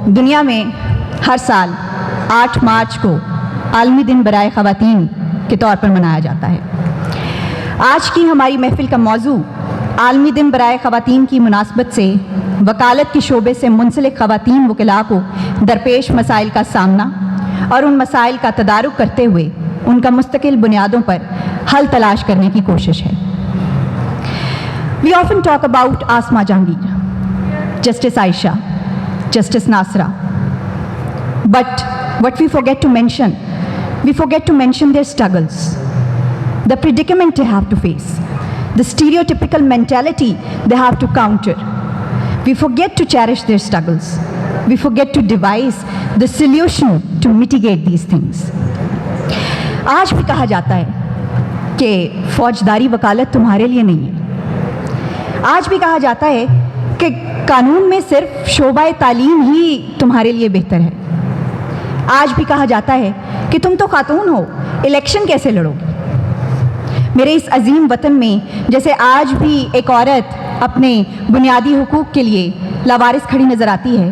دنیا میں ہر سال 8 مارچ کو عالمی دن برائے خواتین کے طور پر منایا جاتا ہے۔ آج کی ہماری محفل کا موضوع عالمی دن برائے خواتین کی مناسبت سے وکالت کے شعبے سے منسلک خواتین وکلاء کو درپیش مسائل کا سامنا اور ان مسائل کا تدارک کرتے ہوئے ان کا مستقل بنیادوں پر حل تلاش کرنے کی کوشش ہے۔ We often talk about Asma Jahangir, Justice Aisha, Justice Nasra. But what we forget to mention their struggles, the predicament they have to face, the stereotypical mentality they have to counter. We forget to cherish their struggles. We forget to devise the solution to mitigate these things. آج بھی کہا جاتا ہے کہ فوجداری وکالت تمہارے لیے نہیں ہے۔ آج بھی کہا جاتا ہے کہ قانون میں صرف شعبہ تعلیم ہی تمہارے لیے بہتر ہے۔ آج بھی کہا جاتا ہے کہ تم تو خاتون ہو، الیکشن کیسے لڑو گی؟ میرے اس عظیم وطن میں جیسے آج بھی ایک عورت اپنے بنیادی حقوق کے لیے لاوارث کھڑی نظر آتی ہے،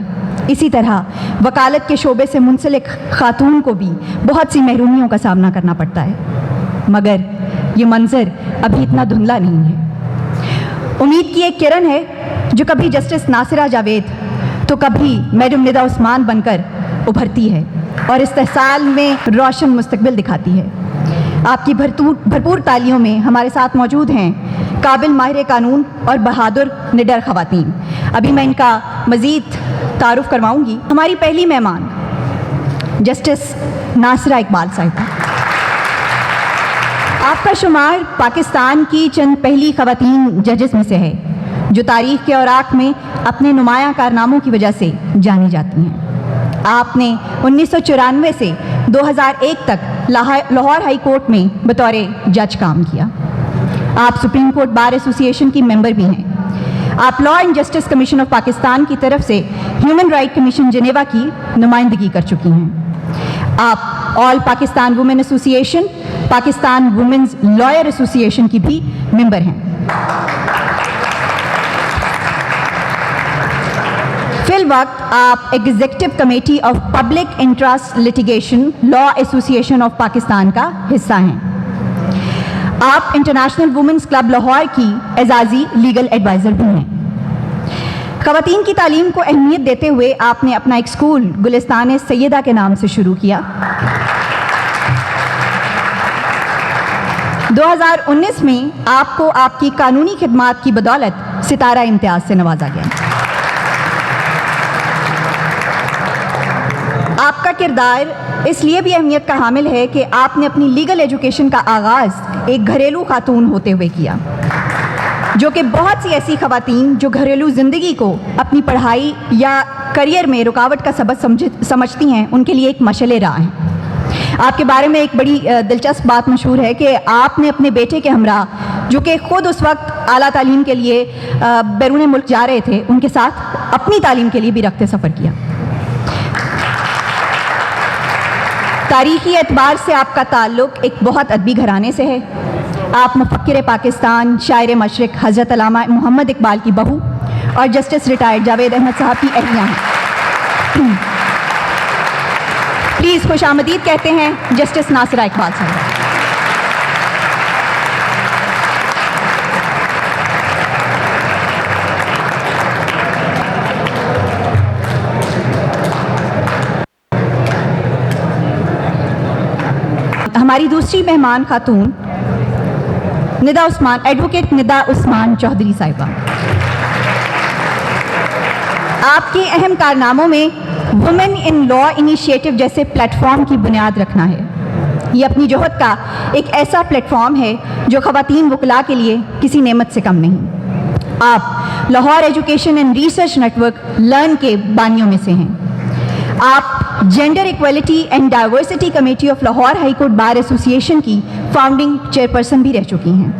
اسی طرح وکالت کے شعبے سے منسلک خاتون کو بھی بہت سی محرومیوں کا سامنا کرنا پڑتا ہے، مگر یہ منظر ابھی اتنا دھندلا نہیں ہے۔ امید کی ایک کرن ہے جو کبھی جسٹس ناصرہ جاوید تو کبھی میڈم ندا عثمان بن کر ابھرتی ہے اور استحصال میں روشن مستقبل دکھاتی ہے۔ آپ کی بھرپور تالیوں میں ہمارے ساتھ موجود ہیں قابل ماہر قانون اور بہادر نڈر خواتین۔ ابھی میں ان کا مزید تعارف کرواؤں گی۔ ہماری پہلی مہمان جسٹس ناصرہ اقبال صاحبہ، آپ کا شمار پاکستان کی چند پہلی خواتین ججز میں سے ہے جو تاریخ کے اوراق میں اپنے نمایاں کارناموں کی وجہ سے جانی جاتی ہیں۔ آپ نے 1994 سے 2001 تک لاہور ہائی کورٹ میں بطور جج کام کیا۔ آپ supreme court bar association کی ممبر بھی ہیں۔ آپ لا and justice commission of Pakistan کی طرف سے ہیومن رائٹ کمیشن جنیوا کی نمائندگی کر چکی ہیں۔ آپ آل پاکستان وومن ایسوسی ایشن، پاکستان وومنز لائر ایسوسی ایشن کی بھی ممبر ہیں۔ فی الوقت آپ executive committee of public interest litigation law association of Pakistan کا حصہ ہیں۔ آپ انٹرنیشنل وومنز کلب لاہور کی اعزازی لیگل ایڈوائزر بھی ہیں۔ خواتین کی تعلیم کو اہمیت دیتے ہوئے آپ نے اپنا ایک اسکول گلستان سیدہ کے نام سے شروع کیا۔ 2019 میں آپ کو آپ کی قانونی خدمات کی بدولت ستارہ امتیاز سے نوازا گیا۔ آپ کا کردار اس لیے بھی اہمیت کا حامل ہے کہ آپ نے اپنی لیگل ایجوکیشن کا آغاز ایک گھریلو خاتون ہوتے ہوئے کیا، جو کہ بہت سی ایسی خواتین جو گھریلو زندگی کو اپنی پڑھائی یا کریئر میں رکاوٹ کا سبب سمجھتی ہیں ان کے لیے ایک مشعل راہ ہیں۔ آپ کے بارے میں ایک بڑی دلچسپ بات مشہور ہے کہ آپ نے اپنے بیٹے کے ہمراہ، جو کہ خود اس وقت اعلیٰ تعلیم کے لیے بیرون ملک جا رہے تھے، ان کے ساتھ اپنی تعلیم کے لیے بھی رخت سفر کیا۔ تاریخی اعتبار سے آپ کا تعلق ایک بہت ادبی گھرانے سے ہے۔ آپ مفکر پاکستان، شاعر مشرق حضرت علامہ محمد اقبال کی بہو اور جسٹس ریٹائرڈ جاوید احمد صاحب کی اہلیہ ہیں۔ پلیز خوش آمدید کہتے ہیں جسٹس ناصرہ اقبال صاحب۔ ہماری دوسری مہمان خاتون ندا عثمان، ایڈوکیٹ ندا عثمان چودھری صاحبہ۔ آپ کے اہم کارناموں میں وومن ان لا انیشیٹو جیسے پلیٹ فارم کی بنیاد رکھنا ہے۔ یہ اپنی جہد کا ایک ایسا پلیٹ فارم ہے جو خواتین وکلاء کے لیے کسی نعمت سے کم نہیں۔ آپ Lahore education and research network learn کے بانیوں میں سے ہیں۔ آپ gender equality and diversity committee of Lahore high court bar association کی فاؤنڈنگ چیئرپرسن بھی رہ چکی ہیں۔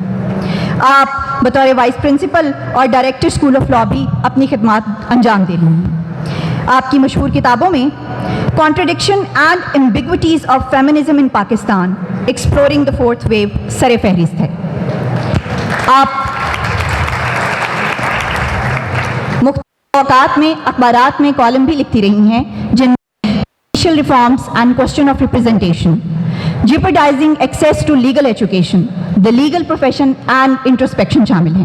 آپ بطور وائس پرنسپل اور ڈائریکٹر اسکول آف لا بھی اپنی خدمات انجام دے رہی ہیں۔ آپ کی مشہور کتابوں میں contradiction and ambiguities of feminism in Pakistan, exploring the fourth wave سر فہرست ہے۔ آپ اوقات میں اخبارات میں کالم بھی لکھتی رہی ہیں جن میں reforms and question of representation, jeopardizing access to legal education, the legal profession and introspection شامل ہیں۔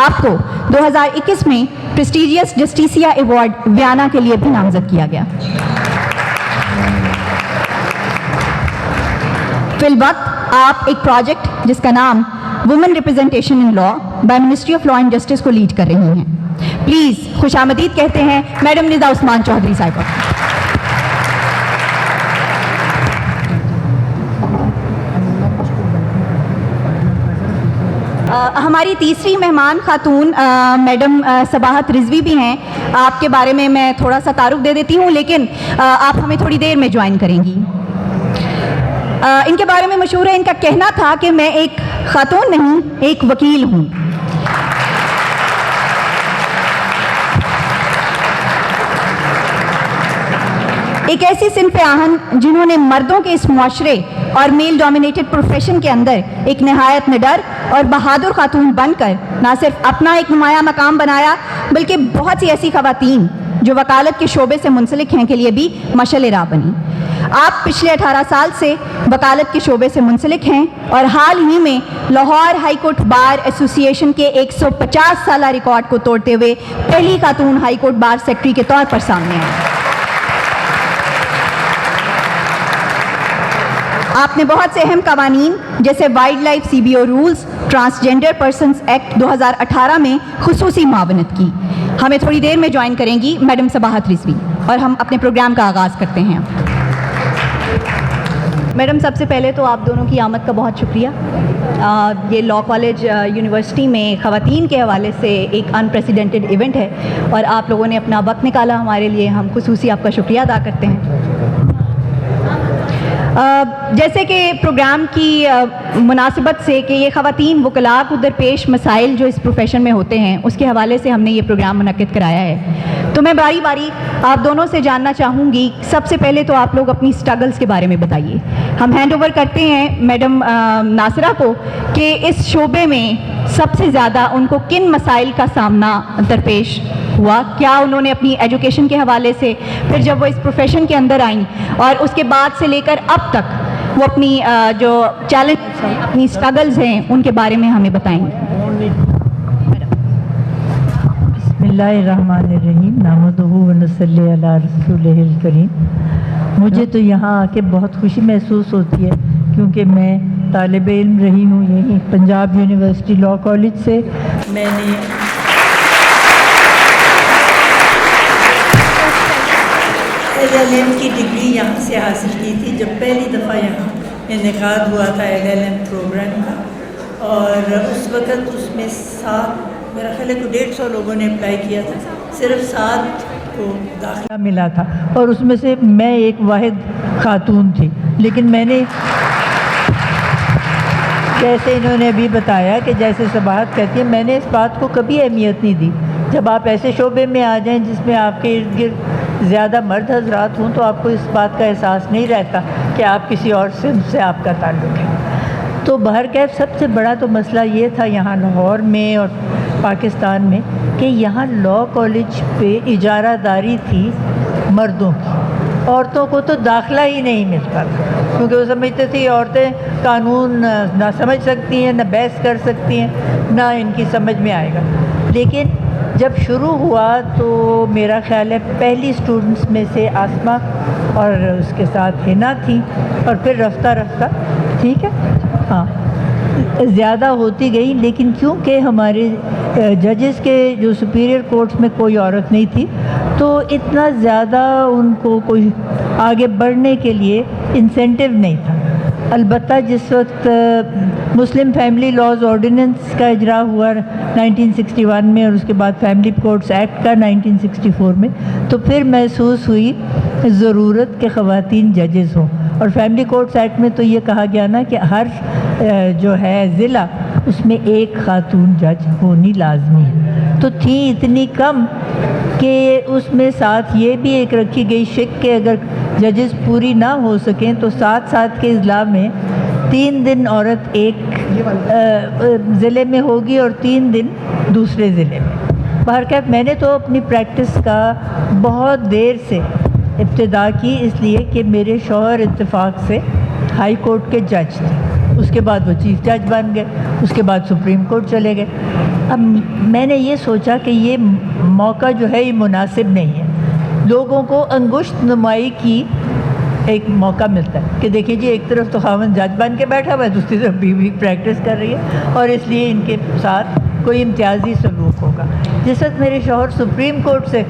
آپ کو 2021 میں پریسٹیجیس جسٹیسیا ایوارڈ ویانا کے لیے بھی نامزد کیا گیا۔ فی الوقت آپ ایک پروجیکٹ جس کا نام women representation in law by ministry of law and justice کو لیڈ کر رہی ہیں۔ پلیز خوش آمدید کہتے ہیں میڈم ندا عثمان چودھری صاحبہ۔ ہماری تیسری مہمان خاتون میڈم صباحت رضوی بھی ہیں۔ آپ کے بارے میں میں تھوڑا سا تعارف دے دیتی ہوں، لیکن آپ ہمیں تھوڑی دیر میں جوائن کریں گی۔ ان کے بارے میں مشہور ہے، ان کا کہنا تھا کہ میں ایک خاتون نہیں، ایک وکیل ہوں۔ ایک ایسی صنف آہن جنہوں نے مردوں کے اس معاشرے اور میل ڈومینیٹڈ پروفیشن کے اندر ایک نہایت نڈر اور بہادر خاتون بن کر نہ صرف اپنا ایک نمایاں مقام بنایا، بلکہ بہت سی ایسی خواتین جو وکالت کے شعبے سے منسلک ہیں کے لیے بھی مشعل راہ بنی۔ آپ پچھلے 18 سال سے وکالت کے شعبے سے منسلک ہیں اور حال ہی میں لاہور ہائی کورٹ بار ایسوسی ایشن کے 150 سالہ ریکارڈ کو توڑتے ہوئے پہلی خاتون ہائی کورٹ بار سیکرٹری کے طور پر سامنے آئیں۔ آپ نے بہت سے اہم قوانین جیسے wildlife CBO rules, transgender persons act 2018 میں خصوصی معاونت کی۔ ہمیں تھوڑی دیر میں جوائن کریں گی میڈم صباحت رضوی اور ہم اپنے پروگرام کا آغاز کرتے ہیں۔ میڈم سب سے پہلے تو آپ دونوں کی آمد کا بہت شکریہ۔ یہ لا کالج یونیورسٹی میں خواتین کے حوالے سے ایک انپریسیڈنٹڈ ایونٹ ہے اور آپ لوگوں نے اپنا وقت نکالا ہمارے لیے، ہم خصوصی آپ کا شکریہ ادا کرتے ہیں۔ جیسے کہ پروگرام کی مناسبت سے کہ یہ خواتین وکلاء کو درپیش مسائل جو اس پروفیشن میں ہوتے ہیں اس کے حوالے سے ہم نے یہ پروگرام منعقد کرایا ہے، تو میں باری باری آپ دونوں سے جاننا چاہوں گی۔ سب سے پہلے تو آپ لوگ اپنی سٹرگلز کے بارے میں بتائیے۔ ہم ہینڈ اوور کرتے ہیں میڈم ناصرہ کو کہ اس شعبے میں سب سے زیادہ ان کو کن مسائل کا سامنا درپیش ہوا، کیا انہوں نے اپنی ایجوکیشن کے حوالے سے، پھر جب وہ اس پروفیشن کے اندر آئیں اور اس کے بعد سے لے کر اب تک وہ اپنی جو چیلنج ہیں، اپنی سٹرگلز ہیں، ان کے بارے میں ہمیں بتائیں گے۔ بسم اللہ الرحمن الرحیم، نحمدہ و نصلی علی رسولہ الکریم۔ مجھے تو یہاں آ کے بہت خوشی محسوس ہوتی ہے کیونکہ میں طالب علم رہی ہوں یہیں پنجاب یونیورسٹی لا کالج سے۔ میں نے LLM کی ڈگری یہاں سے حاصل کی تھی جب پہلی دفعہ یہاں انعقاد ہوا تھا LLM پروگرام کا، اور اس وقت اس میں 7 میرا خیال ہے کہ 150 لوگوں نے اپلائی کیا تھا، صرف 7 کو داخلہ ملا تھا اور اس میں سے میں ایک واحد خاتون تھی۔ لیکن میں نے جیسے انہوں نے ابھی بتایا کہ جیسے صباحت کہتی ہے، میں نے اس بات کو کبھی اہمیت نہیں دی۔ جب آپ ایسے شعبے میں آ جائیں جس میں آپ کے ارد گرد زیادہ مرد حضرات ہوں تو آپ کو اس بات کا احساس نہیں رہتا کہ آپ کسی اور صنف سے آپ کا تعلق ہے۔ تو بہرکیف سب سے بڑا تو مسئلہ یہ تھا یہاں لاہور میں اور پاکستان میں کہ یہاں لا کالج پہ اجارہ داری تھی مردوں کی، عورتوں کو تو داخلہ ہی نہیں ملتا تھا کیونکہ وہ سمجھتے تھے عورتیں قانون نہ سمجھ سکتی ہیں، نہ بحث کر سکتی ہیں، نہ ان کی سمجھ میں آئے گا۔ لیکن جب شروع ہوا تو میرا خیال ہے پہلی اسٹوڈنٹس میں سے آسمہ اور اس کے ساتھ ہنا تھی، اور پھر رفتہ رفتہ ٹھیک ہے ہاں زیادہ ہوتی گئی۔ لیکن کیونکہ ہمارے ججز کے جو سپیریئر کورٹس میں کوئی عورت نہیں تھی تو اتنا زیادہ ان کو کوئی آگے بڑھنے کے لیے انسینٹیو نہیں تھا۔ البتہ جس وقت مسلم فیملی لاز آرڈیننس کا اجرا ہوا 1961 میں اور اس کے بعد فیملی کورٹس ایکٹ کا 1964 میں، تو پھر محسوس ہوئی ضرورت کہ خواتین ججز ہوں، اور فیملی کورٹس ایکٹ میں تو یہ کہا گیا نا کہ ہر جو ہے ضلع اس میں ایک خاتون جج ہونی لازمی ہے، تو تھی اتنی کم کہ اس میں ساتھ یہ بھی ایک رکھی گئی شک کہ اگر ججز پوری نہ ہو سکیں تو 7 کے اضلاع میں 3 دن عورت ایک ضلع میں ہوگی اور 3 دن دوسرے ضلع میں۔ بہرکیف میں نے تو اپنی پریکٹس کا بہت دیر سے ابتدا کی، اس لیے کہ میرے شوہر اتفاق سے ہائی کورٹ کے جج تھے، اس کے بعد وہ چیف جج بن گئے، اس کے بعد سپریم کورٹ چلے گئے۔ اب میں نے یہ سوچا کہ یہ موقع جو ہے یہ مناسب نہیں ہے، لوگوں کو انگشت نمائی کی ایک موقع ملتا ہے کہ دیکھیں جی ایک طرف تو خاوند جج بن کے بیٹھا ہوا ہے، دوسری طرف بیوی پریکٹس کر رہی ہے، اور اس لیے ان کے ساتھ کوئی امتیازی سلوک ہوگا۔ جس وقت میرے شوہر سپریم کورٹ سے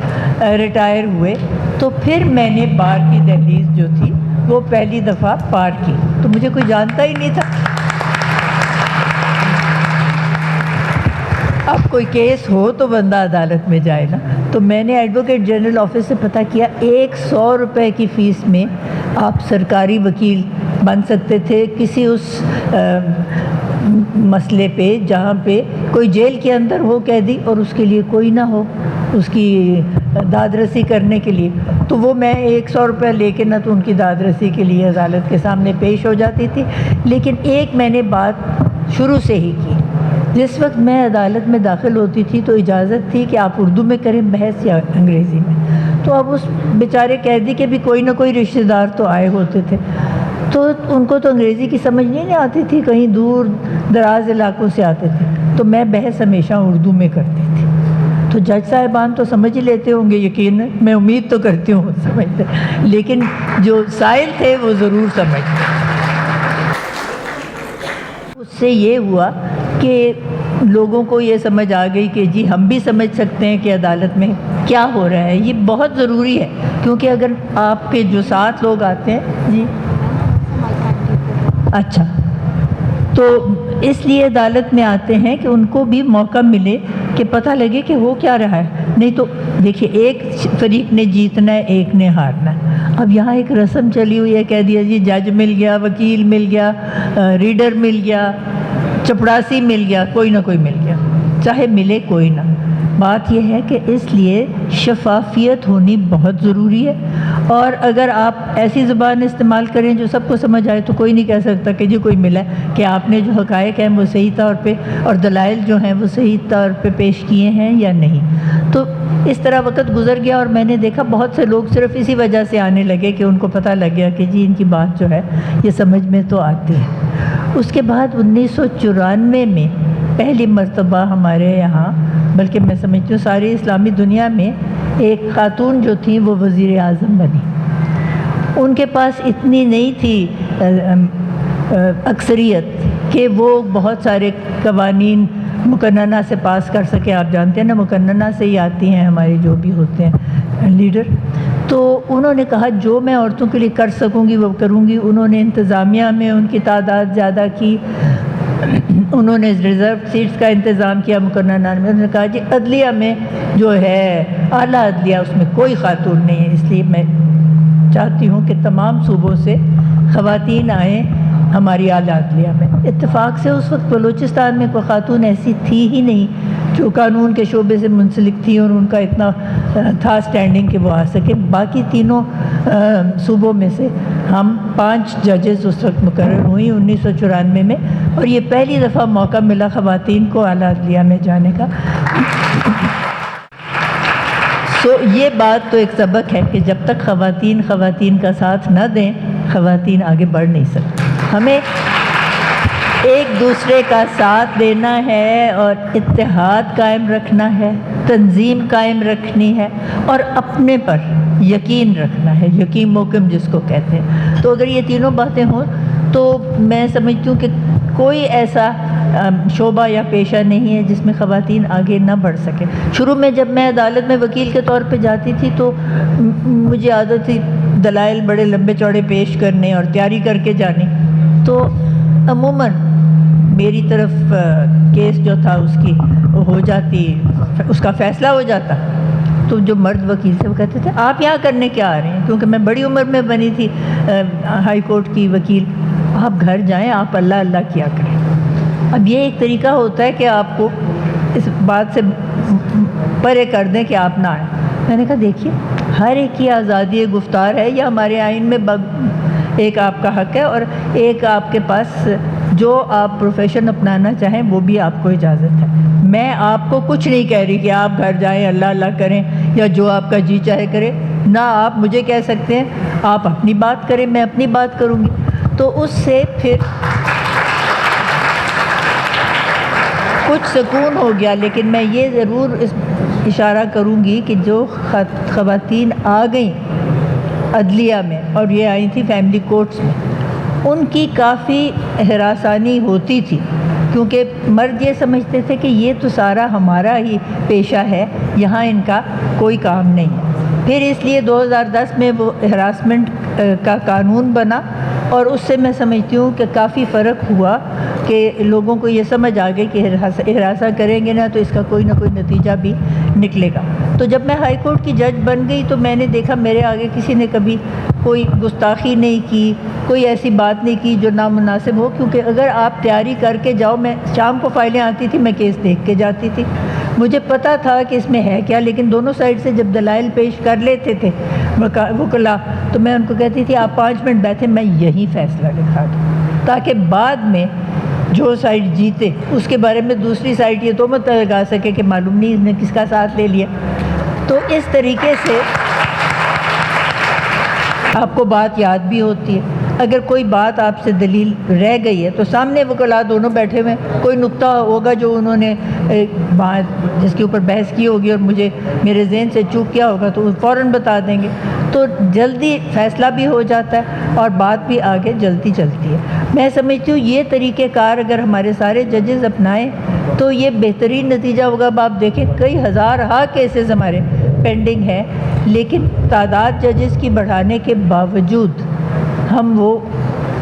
ریٹائر ہوئے تو پھر میں نے بار کی دہلیز جو تھی وہ پہلی دفعہ پار کی، تو مجھے کوئی جانتا ہی نہیں تھا۔ اب کوئی کیس ہو تو بندہ عدالت میں جائے نا، تو میں نے ایڈوکیٹ جنرل آفس سے پتہ کیا 100 روپے کی فیس میں آپ سرکاری وکیل بن سکتے تھے کسی اس مسئلے پہ جہاں پہ کوئی جیل کے اندر ہو قیدی اور اس کے لیے کوئی نہ ہو اس کی داد رسی کرنے کے لیے، تو وہ میں 100 روپے لے کے نہ تو ان کی داد رسی کے لیے عدالت کے سامنے پیش ہو جاتی تھی۔ لیکن ایک میں نے بات شروع سے ہی کی، جس وقت میں عدالت میں داخل ہوتی تھی تو اجازت تھی کہ آپ اردو میں کریں بحث یا انگریزی میں، تو اب اس بیچارے قیدی کے بھی کوئی نہ کوئی رشتہ دار تو آئے ہوتے تھے، تو ان کو تو انگریزی کی سمجھ نہیں آتی تھی، کہیں دور دراز علاقوں سے آتے تھے، تو میں بحث ہمیشہ اردو میں کرتی تھی۔ تو جج صاحبان تو سمجھ ہی لیتے ہوں گے، یقیناً میں امید تو کرتی ہوں سمجھتے، لیکن جو سائل تھے وہ ضرور سمجھتے۔ اس سے یہ ہوا کہ لوگوں کو یہ سمجھ آ گئی کہ جی ہم بھی سمجھ سکتے ہیں کہ عدالت میں کیا ہو رہا ہے، یہ بہت ضروری ہے، کیونکہ اگر آپ کے جو ساتھ لوگ آتے ہیں جی اچھا، تو اس لیے عدالت میں آتے ہیں کہ ان کو بھی موقع ملے کہ پتہ لگے کہ ہو کیا رہا ہے، نہیں تو دیکھیے ایک فریق نے جیتنا ہے ایک نے ہارنا ہے۔ اب یہاں ایک رسم چلی ہوئی ہے، کہہ دیا جی جج مل گیا، وکیل مل گیا، ریڈر مل گیا، چپڑاسی مل گیا، کوئی نہ کوئی مل گیا، چاہے ملے کوئی نہ۔ بات یہ ہے کہ اس لیے شفافیت ہونی بہت ضروری ہے، اور اگر آپ ایسی زبان استعمال کریں جو سب کو سمجھ آئے تو کوئی نہیں کہہ سکتا کہ جی کوئی ملا ہے، کہ آپ نے جو حقائق ہیں وہ صحیح طور پہ اور دلائل جو ہیں وہ صحیح طور پہ پیش کیے ہیں یا نہیں۔ تو اس طرح وقت گزر گیا اور میں نے دیکھا بہت سے لوگ صرف اسی وجہ سے آنے لگے کہ ان کو پتہ لگ گیا کہ جی ان کی بات جو ہے یہ سمجھ میں تو آتی ہے۔ اس کے بعد 1994 میں پہلی مرتبہ ہمارے یہاں، بلکہ میں سمجھتی ہوں ساری اسلامی دنیا میں، ایک خاتون جو تھیں وہ وزیر اعظم بنی۔ ان کے پاس اتنی نہیں تھی اکثریت کہ وہ بہت سارے قوانین مقننہ سے پاس کر سکے۔ آپ جانتے ہیں نا مقننہ سے ہی آتی ہیں ہمارے جو بھی ہوتے ہیں لیڈر۔ تو انہوں نے کہا جو میں عورتوں کے لیے کر سکوں گی وہ کروں گی۔ انہوں نے انتظامیہ میں ان کی تعداد زیادہ کی، انہوں نے ریزرو سیٹس کا انتظام کیا مقننہ میں۔ انہوں نے کہا جی عدلیہ میں جو ہے اعلیٰ عدلیہ اس میں کوئی خاتون نہیں ہے، اس لیے میں چاہتی ہوں کہ تمام صوبوں سے خواتین آئیں ہماری اعلیٰ عدلیہ میں۔ اتفاق سے اس وقت بلوچستان میں کوئی خاتون ایسی تھی ہی نہیں جو قانون کے شعبے سے منسلک تھی اور ان کا اتنا تھا سٹینڈنگ کہ وہ آ سکے۔ باقی تینوں صوبوں میں سے ہم 5 ججز اس وقت مقرر ہوئی 1994 میں، اور یہ پہلی دفعہ موقع ملا خواتین کو اعلیٰ عدلیہ میں جانے کا۔ یہ بات تو ایک سبق ہے کہ جب تک خواتین کا ساتھ نہ دیں خواتین آگے بڑھ نہیں سکتی۔ ہمیں ایک دوسرے کا ساتھ دینا ہے اور اتحاد قائم رکھنا ہے، تنظیم قائم رکھنی ہے، اور اپنے پر یقین رکھنا ہے، یقین محکم جس کو کہتے ہیں۔ تو اگر یہ تینوں باتیں ہوں تو میں سمجھتی ہوں کہ کوئی ایسا شعبہ یا پیشہ نہیں ہے جس میں خواتین آگے نہ بڑھ سکیں۔ شروع میں جب میں عدالت میں وکیل کے طور پہ جاتی تھی تو مجھے عادت تھی دلائل بڑے لمبے چوڑے پیش کرنے اور تیاری کر کے جانی، تو عموماً میری طرف کیس جو تھا اس کی ہو جاتی، اس کا فیصلہ ہو جاتا۔ تو جو مرد وکیل تھے وہ کہتے تھے آپ یہاں کرنے کیا آ رہے ہیں، کیونکہ میں بڑی عمر میں بنی تھی ہائی کورٹ کی وکیل، آپ گھر جائیں، آپ اللہ اللہ کیا کریں۔ اب یہ ایک طریقہ ہوتا ہے کہ آپ کو اس بات سے پرے کر دیں کہ آپ نہ آئیں۔ میں نے کہا دیکھیے ہر ایک کی آزادی گفتار ہے، یہ ہمارے آئین میں ایک آپ کا حق ہے، اور ایک آپ کے پاس جو آپ پروفیشن اپنانا چاہیں وہ بھی آپ کو اجازت ہے۔ میں آپ کو کچھ نہیں کہہ رہی کہ آپ گھر جائیں اللہ اللہ کریں یا جو آپ کا جی چاہے کرے، نہ آپ مجھے کہہ سکتے ہیں آپ اپنی بات کریں، میں اپنی بات کروں گی. تو اس سے پھر کچھ سکون ہو گیا. لیکن میں یہ ضرور اشارہ کروں گی کہ جو خواتین آ گئیں عدلیہ میں اور یہ آئی تھی فیملی کورٹس میں، ان کی کافی ہراسانی ہوتی تھی، کیونکہ مرد یہ سمجھتے تھے کہ یہ تو سارا ہمارا ہی پیشہ ہے، یہاں ان کا کوئی کام نہیں ہے. پھر اس لیے 2010 میں وہ ہراسمنٹ کا قانون بنا، اور اس سے میں سمجھتی ہوں کہ کافی فرق ہوا کہ لوگوں کو یہ سمجھ آ گئی کہ ہراساں کریں گے نا تو اس کا کوئی نہ کوئی نتیجہ بھی نکلے گا. تو جب میں ہائی کورٹ کی جج بن گئی تو میں نے دیکھا میرے آگے کسی نے کبھی کوئی گستاخی نہیں کی، کوئی ایسی بات نہیں کی جو نامناسب ہو، کیونکہ اگر آپ تیاری کر کے جاؤ، میں شام کو فائلیں آتی تھی، میں کیس دیکھ کے جاتی تھی، مجھے پتہ تھا کہ اس میں ہے کیا. لیکن دونوں سائڈ سے جب دلائل پیش کر لیتے تھے وکلا، تو میں ان کو کہتی تھی آپ 5 منٹ بیٹھے، میں یہی فیصلہ لکھا دوں، تاکہ بعد میں جو سائڈ جیتے اس کے بارے میں دوسری سائڈ یہ تہمت لگا سکے کہ معلوم نہیں اس نے کس کا ساتھ لے لیا. تو اس طریقے سے آپ کو بات یاد بھی ہوتی ہے. اگر کوئی بات آپ سے دلیل رہ گئی ہے تو سامنے وکلا دونوں بیٹھے ہوئے، کوئی نقطہ ہوگا جو انہوں نے جس کے اوپر بحث کی ہوگی اور مجھے میرے ذہن سے چوک کیا ہوگا تو وہ فوراً بتا دیں گے، تو جلدی فیصلہ بھی ہو جاتا ہے اور بات بھی آگے جلدی چلتی ہے. میں سمجھتی ہوں یہ طریقہ کار اگر ہمارے سارے ججز اپنائیں تو یہ بہترین نتیجہ ہوگا. اب آپ دیکھیں کئی ہزارہا کیسز ہمارے پینڈنگ ہیں، لیکن تعداد ججز کی بڑھانے کے باوجود ہم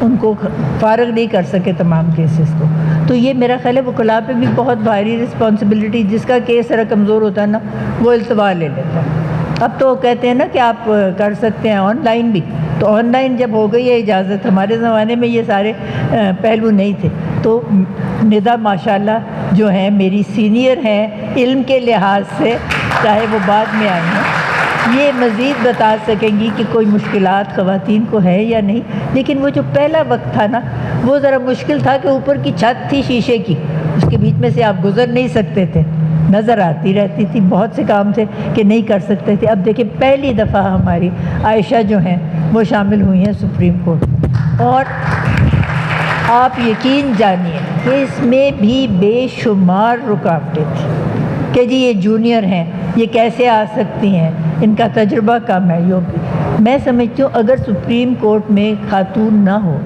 ان کو فارغ نہیں کر سکے تمام کیسز کو. تو یہ میرا خیال ہے وکلاء پہ بھی بہت بھاری رسپانسبلٹی، جس کا کیس ذرا کمزور ہوتا ہے نا وہ التوا لے لیتا ہے. اب تو کہتے ہیں نا کہ آپ کر سکتے ہیں آن لائن بھی، تو آن لائن جب ہو گئی ہے اجازت، ہمارے زمانے میں یہ سارے پہلو نہیں تھے. تو ندا ماشاءاللہ جو ہیں میری سینئر ہیں علم کے لحاظ سے، چاہے وہ بعد میں آئی ہیں، یہ مزید بتا سکیں گی کہ کوئی مشکلات خواتین کو ہے یا نہیں. لیکن وہ جو پہلا وقت تھا نا وہ ذرا مشکل تھا کہ اوپر کی چھت تھی شیشے کی، اس کے بیچ میں سے آپ گزر نہیں سکتے تھے، نظر آتی رہتی تھی، بہت سے کام تھے کہ نہیں کر سکتے تھے. اب دیکھیں پہلی دفعہ ہماری عائشہ جو ہیں وہ شامل ہوئی ہیں سپریم کورٹ میں، اور آپ یقین جانیے کہ اس میں بھی بے شمار رکاوٹیں تھیں کہ جی یہ جونیئر ہیں، یہ کیسے آ سکتی ہیں، ان کا تجربہ کم ہے. میں سمجھتی ہوں اگر سپریم کورٹ میں خاتون نہ ہو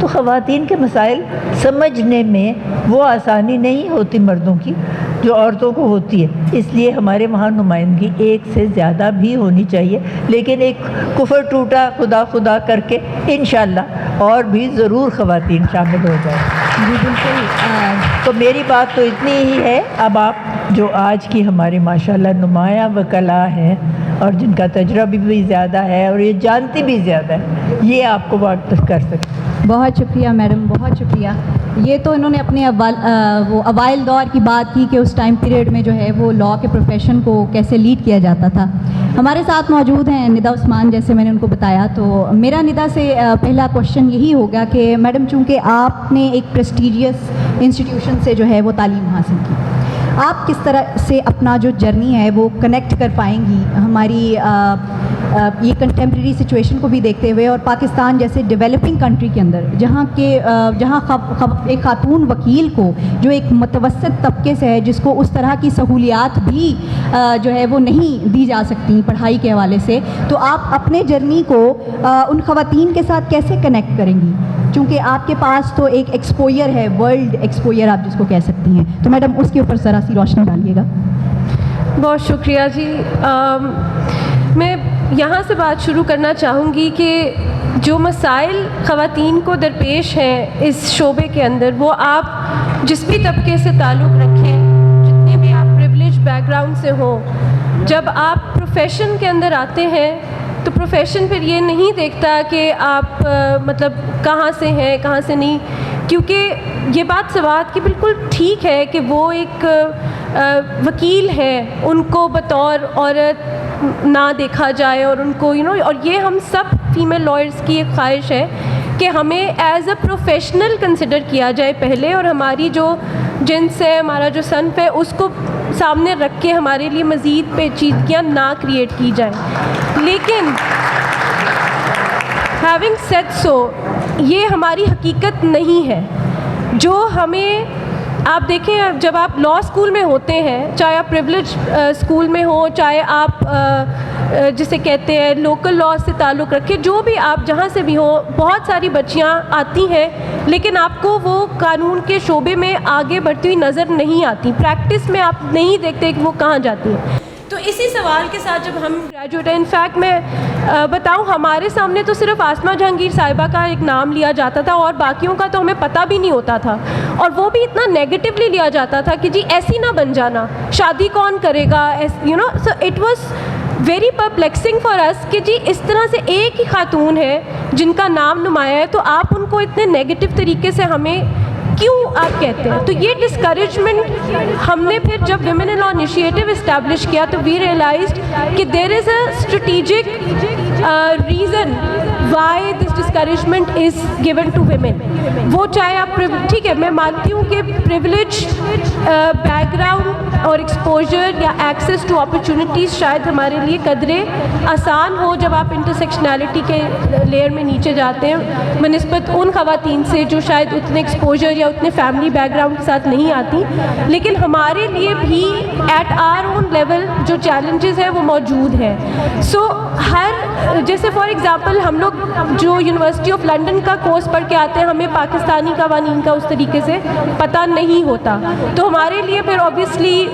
تو خواتین کے مسائل سمجھنے میں وہ آسانی نہیں ہوتی مردوں کی جو عورتوں کو ہوتی ہے. اس لیے ہمارے وہاں نمائندگی ایک سے زیادہ بھی ہونی چاہیے، لیکن ایک کفر ٹوٹا خدا خدا کر کے انشاءاللہ اور بھی ضرور خواتین شامل ہو جائیں. جی بالکل. تو میری بات تو اتنی ہی ہے. اب آپ جو آج کی ہمارے ماشاءاللہ نمایاں وکلاء ہیں اور جن کا تجربہ بھی زیادہ ہے اور یہ جانتی بھی زیادہ ہے، یہ آپ کو واقف کر سکتے. بہت شکریہ میڈم، بہت شکریہ. یہ تو انہوں نے اپنے وہ اوائل دور کی بات کی کہ اس ٹائم پیریڈ میں جو ہے وہ لاء کے پروفیشن کو کیسے لیڈ کیا جاتا تھا. ہمارے ساتھ موجود ہیں ندا عثمان، جیسے میں نے ان کو بتایا. تو میرا ندا سے پہلا کوشچن یہی ہوگا کہ میڈم چونکہ آپ نے ایک پریسٹیجیس انسٹیٹیوشن سے جو ہے وہ تعلیم حاصل کی، آپ کس طرح سے اپنا جو جرنی ہے وہ کنیکٹ کر پائیں گی ہماری یہ کنٹمپریری سچویشن کو بھی دیکھتے ہوئے، اور پاکستان جیسے ڈیولپنگ کنٹری کے اندر جہاں ایک خاتون وکیل کو جو ایک متوسط طبقے سے ہے، جس کو اس طرح کی سہولیات بھی جو ہے وہ نہیں دی جا سکتی پڑھائی کے حوالے سے، تو آپ اپنے جرنی کو ان خواتین کے ساتھ کیسے کنیکٹ کریں گی؟ چونکہ آپ کے پاس تو ایک ایکسپوئر ہے، ورلڈ ایکسپوئر آپ جس کو کہہ سکتی ہیں، تو میڈم اس کے اوپر ذرا سی روشنی ڈالیے گا. بہت شکریہ جی. میں یہاں سے بات شروع کرنا چاہوں گی کہ جو مسائل خواتین کو درپیش ہیں اس شعبے کے اندر، وہ آپ جس بھی طبقے سے تعلق رکھیں، جتنے بھی آپ پریولیج بیک گراؤنڈ سے ہوں، جب آپ پروفیشن کے اندر آتے ہیں تو پروفیشن پھر یہ نہیں دیکھتا کہ آپ مطلب کہاں سے ہیں کہاں سے نہیں، کیونکہ یہ بات سوات کی بالکل ٹھیک ہے کہ وہ ایک وکیل ہیں، ان کو بطور عورت نہ دیکھا جائے، اور ان کو اور یہ ہم سب فیمیل لائرز کی ایک خواہش ہے کہ ہمیں ایز اے پروفیشنل کنسیڈر کیا جائے پہلے، اور ہماری جو جنس ہے, ہمارا جو صنف ہے, اس کو سامنے رکھ کے ہمارے لیے مزید پیچیدگیاں نہ کریٹ کی جائیں. لیکن ہیونگ سیڈ سو, یہ ہماری حقیقت نہیں ہے. جو ہمیں, آپ دیکھیں جب آپ لاء اسکول میں ہوتے ہیں, چاہے آپ پریولیج اسکول میں ہو, چاہے آپ جسے کہتے ہیں لوکل لاء سے تعلق رکھے, جو بھی آپ جہاں سے بھی ہوں, بہت ساری بچیاں آتی ہیں لیکن آپ کو وہ قانون کے شعبے میں آگے بڑھتی ہوئی نظر نہیں آتی. پریکٹس میں آپ نہیں دیکھتے کہ وہ کہاں جاتی ہیں. تو اسی سوال کے ساتھ جب ہم گریجویٹ ہیں, انفیکٹ میں بتاؤں, ہمارے سامنے تو صرف آسمہ جہانگیر صاحبہ کا ایک نام لیا جاتا تھا اور باقیوں کا تو ہمیں پتہ بھی نہیں ہوتا تھا, اور وہ بھی اتنا نیگیٹیولی لیا جاتا تھا کہ جی ایسی نہ بن جانا, شادی کون کرے گا, you know. So it was very perplexing for us کہ جی اس طرح سے ایک ہی خاتون ہے جن کا نام نمایاں ہے, تو آپ ان کو اتنے نیگیٹو طریقے سے ہمیں کیوں آپ کہتے ہیں. تو یہ ڈسکریجمنٹ ہم نے پھر جب women in law initiative establish کیا تو وی ریئلائزڈ کہ there is a strategic reason why this discouragement is given to women. وہ چاہے آپ, ٹھیک ہے میں مانتی ہوں کہ پریولیج بیک گراؤنڈ اور ایکسپوجر یا ایکسیس ٹو اپرچونیٹیز شاید ہمارے لیے قدرے آسان ہو جب آپ انٹرسیکشنالٹی کے لیئر میں نیچے جاتے ہیں بنسبت ان خواتین سے جو شاید اتنے ایکسپوجر یا اتنے فیملی بیک گراؤنڈ کے ساتھ نہیں آتی. لیکن ہمارے لیے بھی ایٹ آر اون لیول جو چیلنجز ہیں وہ موجود ہیں. سو ہر, جیسے فار ایگزامپل ہم لوگ جو یونیورسٹی آف لنڈن کا کورس پڑھ کے آتے ہیں, ہمیں پاکستانی قوانین کا اس طریقے سے پتہ نہیں ہوتا, تو ہمارے لیے پھر اوبیسلی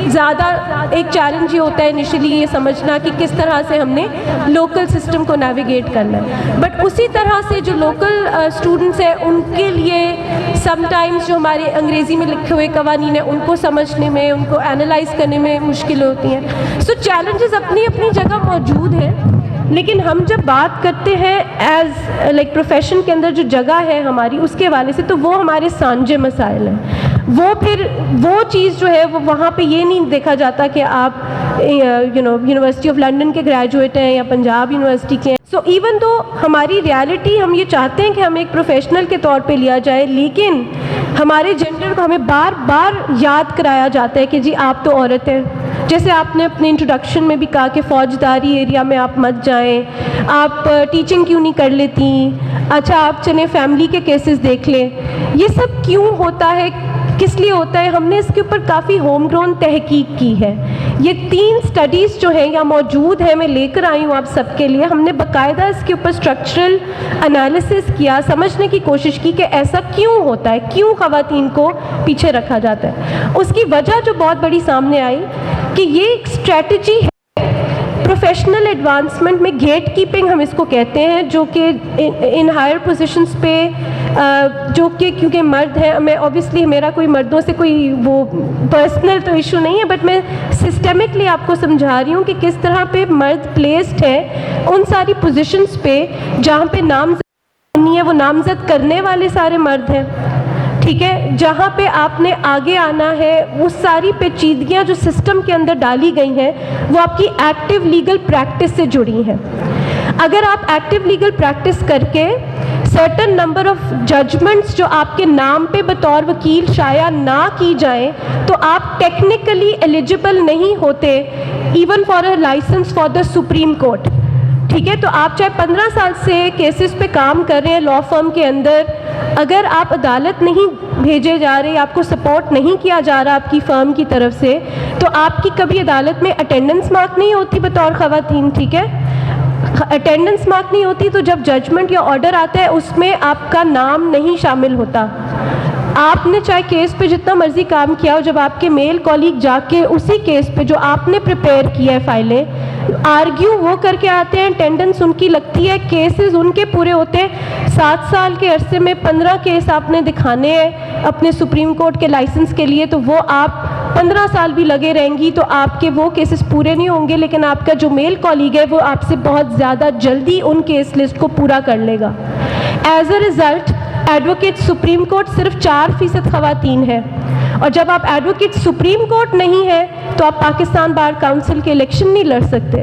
زیادہ ایک چیلنج یہ ہوتا ہے انیشلی یہ سمجھنا کہ کس طرح سے ہم نے لوکل سسٹم کو نیویگیٹ کرنا ہے. بٹ اسی طرح سے جو لوکل اسٹوڈنٹس ہیں ان کے لیے سم ٹائمز جو ہمارے انگریزی میں لکھے ہوئے قوانین ہیں ان کو سمجھنے میں, ان کو انالائز کرنے میں مشکل ہوتی ہیں. سو چیلنجز اپنی اپنی جگہ موجود ہیں, لیکن ہم جب بات کرتے ہیں ایز لائک پروفیشن کے اندر جو جگہ ہے ہماری اس کے حوالے سے, تو وہ ہمارے سانجے مسائل ہیں. وہ پھر وہ چیز جو ہے وہ وہاں پہ یہ نہیں دیکھا جاتا کہ آپ you know university of London کے گریجویٹ ہیں یا پنجاب یونیورسٹی کے ہیں. سو ایون دو ہماری ریالٹی, ہم یہ چاہتے ہیں کہ ہمیں ایک پروفیشنل کے طور پہ لیا جائے, لیکن ہمارے جینڈر کو ہمیں بار بار یاد کرایا جاتا ہے کہ جی آپ تو عورت ہیں. جیسے آپ نے اپنے انٹروڈکشن میں بھی کہا کہ فوجداری ایریا میں آپ مت جائیں, آپ ٹیچنگ کیوں نہیں کر لیتی, اچھا آپ چلیں فیملی کے کیسز دیکھ لیں. یہ سب کیوں ہوتا ہے, کس لیے ہوتا ہے؟ ہم نے اس کے اوپر کافی ہوم گرون تحقیق کی ہے. یہ 3 اسٹڈیز جو ہیں یا موجود ہیں, میں لے کر آئی ہوں آپ سب کے لیے. ہم نے باقاعدہ اس کے اوپر اسٹرکچرل انالیسس کیا, سمجھنے کی کوشش کی کہ ایسا کیوں ہوتا ہے, کیوں خواتین کو پیچھے رکھا جاتا ہے. اس کی وجہ جو بہت بڑی سامنے آئی کہ یہ ایک اسٹریٹجی ہے پروفیشنل ایڈوانسمنٹ میں, گیٹ کیپنگ ہم اس کو کہتے ہیں, جو کہ ان ہائر پوزیشنز پہ جو کہ کیونکہ مرد ہیں, میں اوبیسلی میرا کوئی مردوں سے کوئی وہ پرسنل تو ایشو نہیں ہے, بٹ میں سسٹمکلی آپ کو سمجھا رہی ہوں کہ کس طرح پہ مرد پلیسڈ ہے ان ساری پوزیشنز پہ جہاں پہ نامزد نہیں ہے, وہ نامزد کرنے والے سارے مرد ہیں. ٹھیک ہے, جہاں پہ آپ نے آگے آنا ہے, وہ ساری پیچیدگیاں جو سسٹم کے اندر ڈالی گئی ہیں وہ آپ کی ایکٹیو لیگل پریکٹس سے جڑی ہیں. اگر آپ ایکٹیو لیگل پریکٹس کر کے سرٹن نمبر آف ججمنٹس جو آپ کے نام پہ بطور وکیل شائع نہ کی جائیں تو آپ ٹیکنیکلی ایلیجیبل نہیں ہوتے even for a licence for the supreme court. ٹھیک ہے, تو آپ چاہے 15 سال سے کیسز پہ کام کر رہے ہیں لاء فرم کے اندر, اگر آپ عدالت نہیں بھیجے جا رہے, آپ کو سپورٹ نہیں کیا جا رہا آپ کی فرم کی طرف سے, تو آپ کی کبھی عدالت میں اٹینڈنس مارک نہیں ہوتی بطور خواتین. ٹھیک ہے, اٹینڈنس مارک نہیں ہوتی, تو جب ججمنٹ یا آرڈر آتا ہے اس میں آپ کا نام نہیں شامل ہوتا. آپ نے چاہے کیس پہ جتنا مرضی کام کیا ہو, جب آپ کے میل کولیگ جا کے اسی کیس پہ جو آپ نے پریپیئر کیا ہے فائلیں آرگیو وہ کر کے آتے ہیں, اٹینڈنس ان کی لگتی ہے, کیسز ان کے پورے ہوتے ہیں. 7 سال کے عرصے میں 15 کیس آپ نے دکھانے ہیں اپنے سپریم کورٹ کے لائسنس کے لیے, تو وہ آپ 15 سال بھی لگے رہیں گی تو آپ کے وہ کیسز پورے نہیں ہوں گے, لیکن آپ کا جو میل کولیگ ہے وہ آپ سے بہت زیادہ جلدی ان کیس لسٹ کو پورا کر لے گا. As a result advocate Supreme Court صرف 4% خواتین ہے, اور جب آپ ایڈوکیٹ سپریم کورٹ نہیں ہے تو آپ پاکستان بار کاؤنسل کے الیکشن نہیں لڑ سکتے.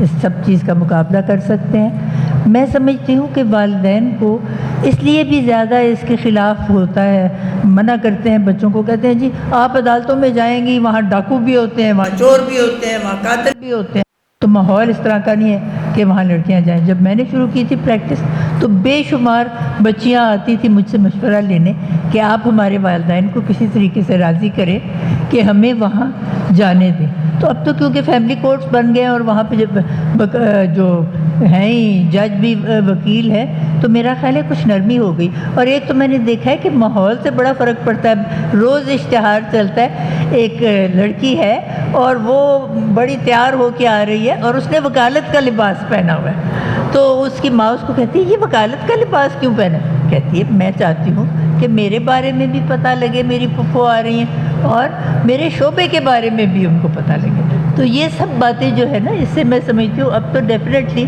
اس سب چیز کا مقابلہ کر سکتے ہیں. میں سمجھتی ہوں کہ والدین کو اس لیے بھی زیادہ اس کے خلاف ہوتا ہے, منع کرتے ہیں بچوں کو, کہتے ہیں جی آپ عدالتوں میں جائیں گی, وہاں ڈاکو بھی ہوتے ہیں, وہاں چور بھی ہوتے ہیں, وہاں قاتل بھی ہوتے ہیں, تو ماحول اس طرح کا نہیں ہے کہ وہاں لڑکیاں جائیں. جب میں نے شروع کی تھی پریکٹس تو بے شمار بچیاں آتی تھی مجھ سے مشورہ لینے کہ آپ ہمارے والدین کو کسی طریقے سے راضی کریں کہ ہمیں وہاں جانے دیں. تو اب تو کیونکہ فیملی کورٹس بن گئے ہیں اور وہاں پہ جو ہیں ہی جج بھی وکیل ہے, تو میرا خیال ہے کچھ نرمی ہو گئی. اور ایک تو میں نے دیکھا ہے کہ ماحول سے بڑا فرق پڑتا ہے. روز اشتہار چلتا ہے, ایک لڑکی ہے اور وہ بڑی تیار ہو کے آ رہی ہے اور اس نے وکالت کا لباس پہنا ہوا ہے, تو اس کی ماں اس کو کہتی ہے یہ وکالت کا لباس کیوں پہنا؟ کہتی ہے میں چاہتی ہوں کہ میرے بارے میں بھی پتہ لگے, میری پھپھو آ رہی ہیں, اور میرے شعبے کے بارے میں بھی ان کو پتہ لگے. تو یہ سب باتیں جو ہے نا, اس سے میں سمجھتی ہوں اب تو ڈیفینیٹلی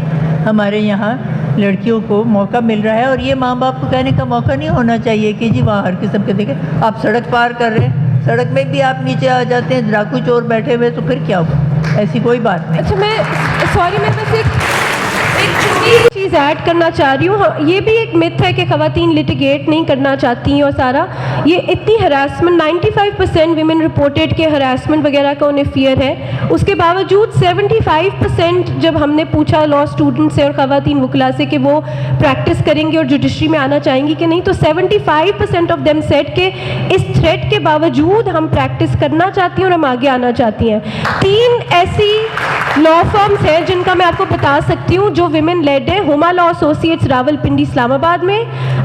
ہمارے یہاں لڑکیوں کو موقع مل رہا ہے. اور یہ ماں باپ کو کہنے کا موقع نہیں ہونا چاہیے کہ جی وہاں ہر قسم کے دیکھیں آپ سڑک پار کر رہے ہیں, سڑک میں بھی آپ نیچے آ جاتے ہیں, ڈاکو چور بیٹھے ہوئے, تو پھر کیا ہوگا؟ ایسی کوئی بات نہیں. اچھا میں بس ایک چھوٹی سی چیز ایڈ کرنا چاہ رہی ہوں. یہ بھی ایک متھ ہے کہ خواتین لٹیگیٹ نہیں کرنا چاہتی ہیں, اور سارا یہ اتنی ہراسمنٹ 95% ویمن رپورٹڈ کہ ہراسمنٹ وغیرہ کا انہیں فیئر ہے. اس کے باوجود 75% جب ہم نے پوچھا لاء اسٹوڈنٹ سے اور خواتین وکلا سے کہ وہ پریکٹس کریں گی اور جوڈیشری میں آنا چاہیں گی کہ نہیں, تو 75% آف دیم سیڈ کہ اس تھریٹ کے باوجود ہم پریکٹس کرنا چاہتی ہیں اور ہم آگے آنا چاہتی ہیں. 3 ایسی لاء فرمز ہیں جن کا میں آپ کو بتا سکتی ہوں جو ویمن لیڈ ہیں. ہما لاء ایسوسیٹس راول پنڈی اسلام آباد میں,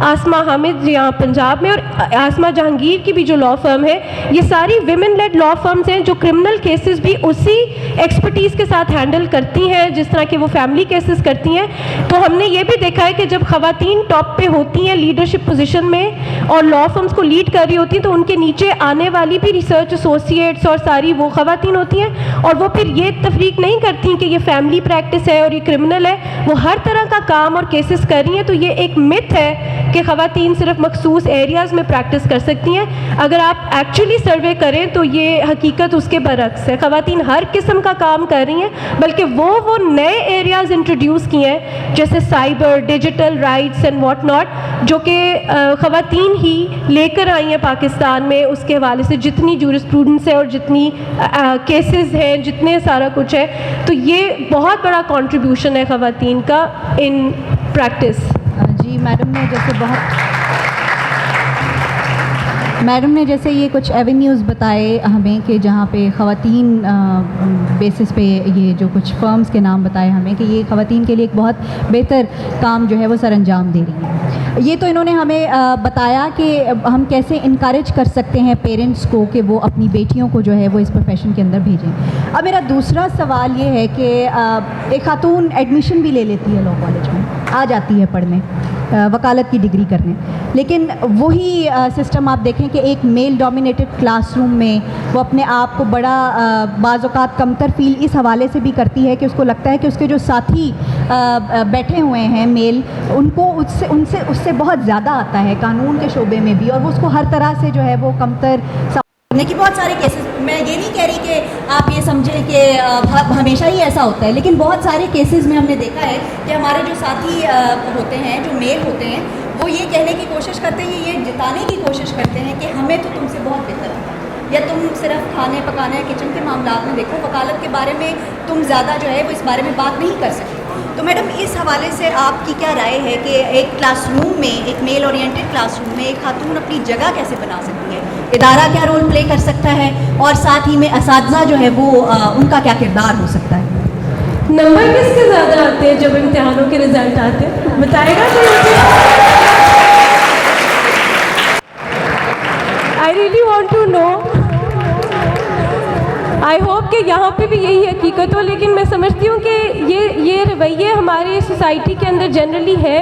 آسمہ حامد یہاں پنجاب میں, اور آسمہ جہانگیر کی بھی جو لاء فرم ہے, یہ ساری ویمن لیڈ لاء فرمز ہیں جو کرمنل کیسز بھی اسی ایکسپرٹیز کے ساتھ ہینڈل کرتی ہیں جس طرح کہ وہ فیملی کیسز کرتی ہیں. تو ہم نے یہ بھی دیکھا ہے کہ جب خواتین ٹاپ پہ ہوتی ہیں لیڈرشپ پوزیشن میں اور لاء فرمز کو لیڈ کر رہی ہوتی ہیں, تو ان کے نیچے آنے والی بھی ریسرچ ایسوسیٹس اور ساری وہ خواتین ہوتی ہیں, اور وہ پھر یہ تفریق نہیں کرتی کہ یہ فیملی پریکٹس ہے اور یہ کرمنل ہے, وہ ہر طرح کا کام اور کیسز کر رہی ہیں. تو یہ ایک متھ ہے کہ خواتین صرف مخصوص ایریاز میں پریکٹس کر سکتی ہیں. اگر آپ ایکچولی سروے کریں تو یہ حقیقت اس کے برعکس ہے. خواتین ہر قسم کا کام کر رہی ہیں, بلکہ وہ نئے ایریاز انٹروڈیوس کیے ہیں جیسے cyber, digital rights and what not, جو کہ خواتین ہی لے کر آئی ہیں پاکستان میں. اس کے حوالے سے جتنی جورسپروڈنس ہے اور جتنی کیسز ہیں, جتنے سارا کچھ ہے, تو یہ بہت بڑا کنٹریبیوشن ہے خواتین کا ان پریکٹس. جی میڈم نے جیسے یہ کچھ ایونیوز بتائے ہمیں کہ جہاں پہ خواتین بیسس پہ یہ جو کچھ فرمز کے نام بتائے ہمیں کہ یہ خواتین کے لیے ایک بہت بہتر کام جو ہے وہ سر انجام دے رہی ہیں. یہ تو انہوں نے ہمیں بتایا کہ ہم کیسے انکریج کر سکتے ہیں پیرنٹس کو کہ وہ اپنی بیٹیوں کو جو ہے وہ اس پروفیشن کے اندر بھیجیں. اب میرا دوسرا سوال یہ ہے کہ ایک خاتون ایڈمیشن بھی لے لیتی ہے لاء کالج میں, آ جاتی ہے پڑھنے, وکالت کی ڈگری کرنے, لیکن وہی سسٹم آپ دیکھیں کہ ایک میل ڈومینیٹڈ کلاس روم میں وہ اپنے آپ کو بڑا بعض اوقات کمتر فیل اس حوالے سے بھی کرتی ہے کہ اس کو لگتا ہے کہ اس کے جو ساتھی بیٹھے ہوئے ہیں میل, ان کو ان سے بہت زیادہ آتا ہے قانون کے شعبے میں بھی, اور وہ اس کو ہر طرح سے جو ہے وہ کمتر کرنے کی بہت سارے کیسز. میں یہ نہیں کہہ رہی کہ آپ یہ سمجھیں کہ ہمیشہ ہی ایسا ہوتا ہے, لیکن بہت سارے کیسز میں ہم نے دیکھا ہے کہ ہمارے جو ساتھی ہوتے ہیں, جو میل ہوتے ہیں, وہ یہ کہنے کی کوشش کرتے ہیں, یہ جتانے کی کوشش کرتے ہیں کہ ہمیں تو تم سے بہت بہتر ہے, یا تم صرف کھانے پکانے کچن کے معاملات میں دیکھو, وکالت کے بارے میں تم زیادہ جو ہے وہ اس بارے میں بات نہیں کر سکتے. تو میڈم اس حوالے سے آپ کی کیا رائے ہے کہ ایک کلاس روم میں, ایک میل اورینٹڈ کلاس روم میں ایک خاتون اپنی جگہ کیسے بنا سکتی ہے, ادارہ کیا رول پلے کر سکتا ہے, اور ساتھ ہی میں اساتذہ جو ہے وہ ان کا کیا کردار ہو سکتا ہے؟ نمبر کس کے زیادہ آتے ہیں جب امتحانوں کے رزلٹ آتے ہیں, بتائے گا کوئی؟ I really want to know. I hope کہ یہاں پہ بھی یہی حقیقت ہو, لیکن میں سمجھتی ہوں کہ یہ رویے ہمارے سوسائٹی کے اندر جنرلی ہے.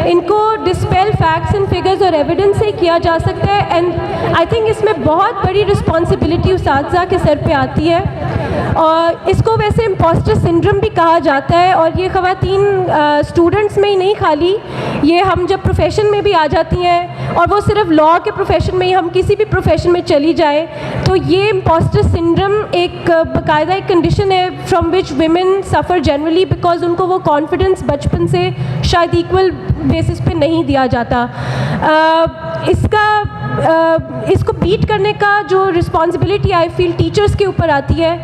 ان کو ڈسپیل فیکٹس اینڈ فگرز اور ایویڈنس سے کیا جا سکتا ہے, اینڈ آئی تھنک اس میں بہت بڑی رسپانسبلٹی اساتذہ کے سر پہ آتی ہے, اور اس کو ویسے امپوسٹر سنڈروم بھی کہا جاتا ہے. اور یہ خواتین اسٹوڈنٹس میں ہی نہیں, خالی یہ ہم جب پروفیشن میں بھی آ جاتی ہیں اور وہ صرف لاء کے پروفیشن میں ہی، ہم کسی بھی پروفیشن میں چلی جائیں تو یہ امپوسٹر سنڈرم ایک باقاعدہ ایک کنڈیشن ہے فرام وچ ویمن سفر جنرلی، بیکاز ان کو وہ کانفیڈنس بچپن سے شاید ایکول بیسس پہ نہیں دیا جاتا. اس کو بیٹ کرنے کا جو رسپانسبلٹی آئی فیل ٹیچرس کے اوپر آتی ہے.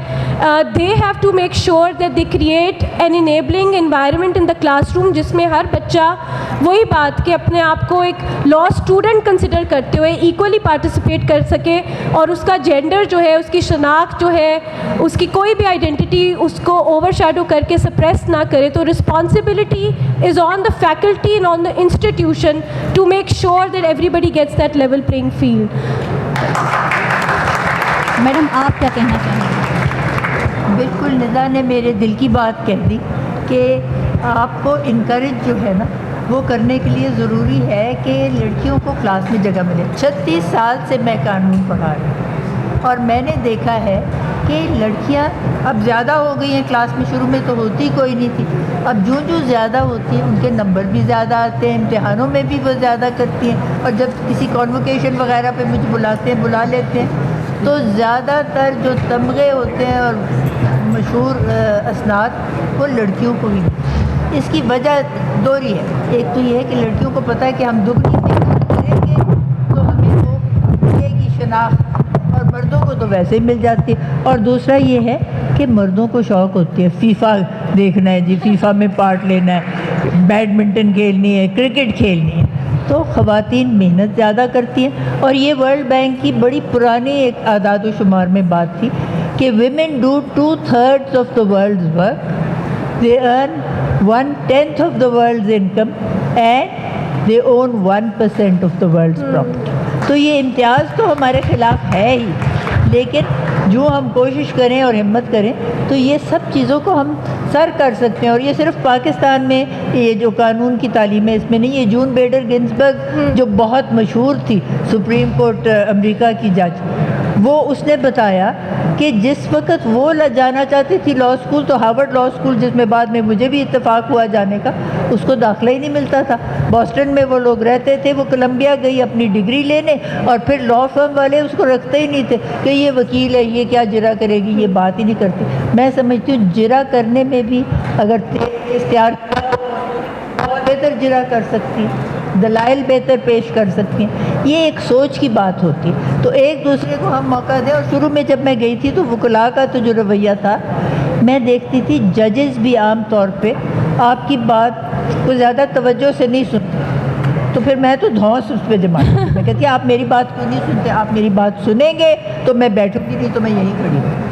They have to make sure that they create an enabling environment in the classroom جس میں ہر بچہ وہی بات کہ اپنے آپ کو ایک لاء اسٹوڈنٹ کنسیڈر کرتے ہوئے ایکولی پارٹیسپیٹ کر سکے، اور اس کا جینڈر جو ہے، اس کی شناخت جو ہے، اس کی کوئی بھی آئیڈینٹی اس کو اوور شیڈو کر کے سپریس نہ کرے. تو responsibility is on the faculty and on the institution to make sure that everybody gets that level playing field. Madam آپ کیا کہنا چاہیں گے؟ بالکل ندا نے میرے دل کی بات کہہ دی کہ آپ کو انکریج جو ہے نا وہ کرنے کے لیے ضروری ہے کہ لڑکیوں کو کلاس میں جگہ ملے. 36 سال سے میں قانون پڑھا رہی ہوں اور میں نے دیکھا ہے کہ لڑکیاں اب زیادہ ہو گئی ہیں کلاس میں. شروع میں تو ہوتی کوئی نہیں تھی، اب جو زیادہ ہوتی ہیں ان کے نمبر بھی زیادہ آتے ہیں، امتحانوں میں بھی وہ زیادہ کرتی ہیں، اور جب کسی کانوکیشن وغیرہ پہ مجھے بلا لیتے ہیں تو زیادہ تر جو تمغے ہوتے ہیں اور مشہور اسناد وہ لڑکیوں کو ہی. اس کی وجہ دوہری ہے. ایک تو یہ ہے کہ لڑکیوں کو پتہ ہے کہ ہم دگنی محنت کریں گے تو ہمیں وہ ملے گی شناخت، اور مردوں کو تو ویسے ہی مل جاتی ہے. اور دوسرا یہ ہے کہ مردوں کو شوق ہوتی ہے فیفا دیکھنا ہے، جی فیفا میں پارٹ لینا ہے، بیڈمنٹن کھیلنی ہے، کرکٹ کھیلنی ہے. تو خواتین محنت زیادہ کرتی ہیں، اور یہ ورلڈ بینک کی بڑی پرانی ایک اعداد و شمار میں بات تھی کہ women do 2/3 of the world's work, they earn 1/10 of the world's income and they own 1% of the world's property. تو یہ امتیاز تو ہمارے خلاف ہے ہی، لیکن جو ہم کوشش کریں اور ہمت کریں تو یہ سب چیزوں کو ہم سر کر سکتے ہیں. اور یہ صرف پاکستان میں یہ جو قانون کی تعلیم ہے اس میں نہیں. یہ جون بیڈر گنزبرگ جو بہت مشہور تھی سپریم کورٹ امریکہ کی جج، وہ اس نے بتایا کہ جس وقت وہ جانا چاہتی تھی لاء اسکول تو ہارورڈ لاء اسکول، جس میں بعد میں مجھے بھی اتفاق ہوا جانے کا، اس کو داخلہ ہی نہیں ملتا تھا. بoston میں وہ لوگ رہتے تھے، وہ کولمبیا گئی اپنی ڈگری لینے، اور پھر لاء فرم والے اس کو رکھتے ہی نہیں تھے کہ یہ وکیل ہے، یہ کیا جرا کرے گی، یہ بات ہی نہیں کرتی. میں سمجھتی ہوں جرا کرنے میں بھی اگر اختیار بہتر جرا کر سکتی، دلائل بہتر پیش کر سکتی ہیں. یہ ایک سوچ کی بات ہوتی ہے. تو ایک دوسرے کو ہم موقع دیں. اور شروع میں جب میں گئی تھی تو وکلاء کا تو جو رویہ تھا، میں دیکھتی تھی ججز بھی عام طور پہ آپ کی بات کو زیادہ توجہ سے نہیں سنتے. تو پھر میں تو دھونس اس پہ جماتی تھی. میں کہتی آپ میری بات کیوں نہیں سنتے؟ آپ میری بات سنیں گے تو میں بیٹھوں گی، نہیں تو میں یہیں کھڑی ہوں.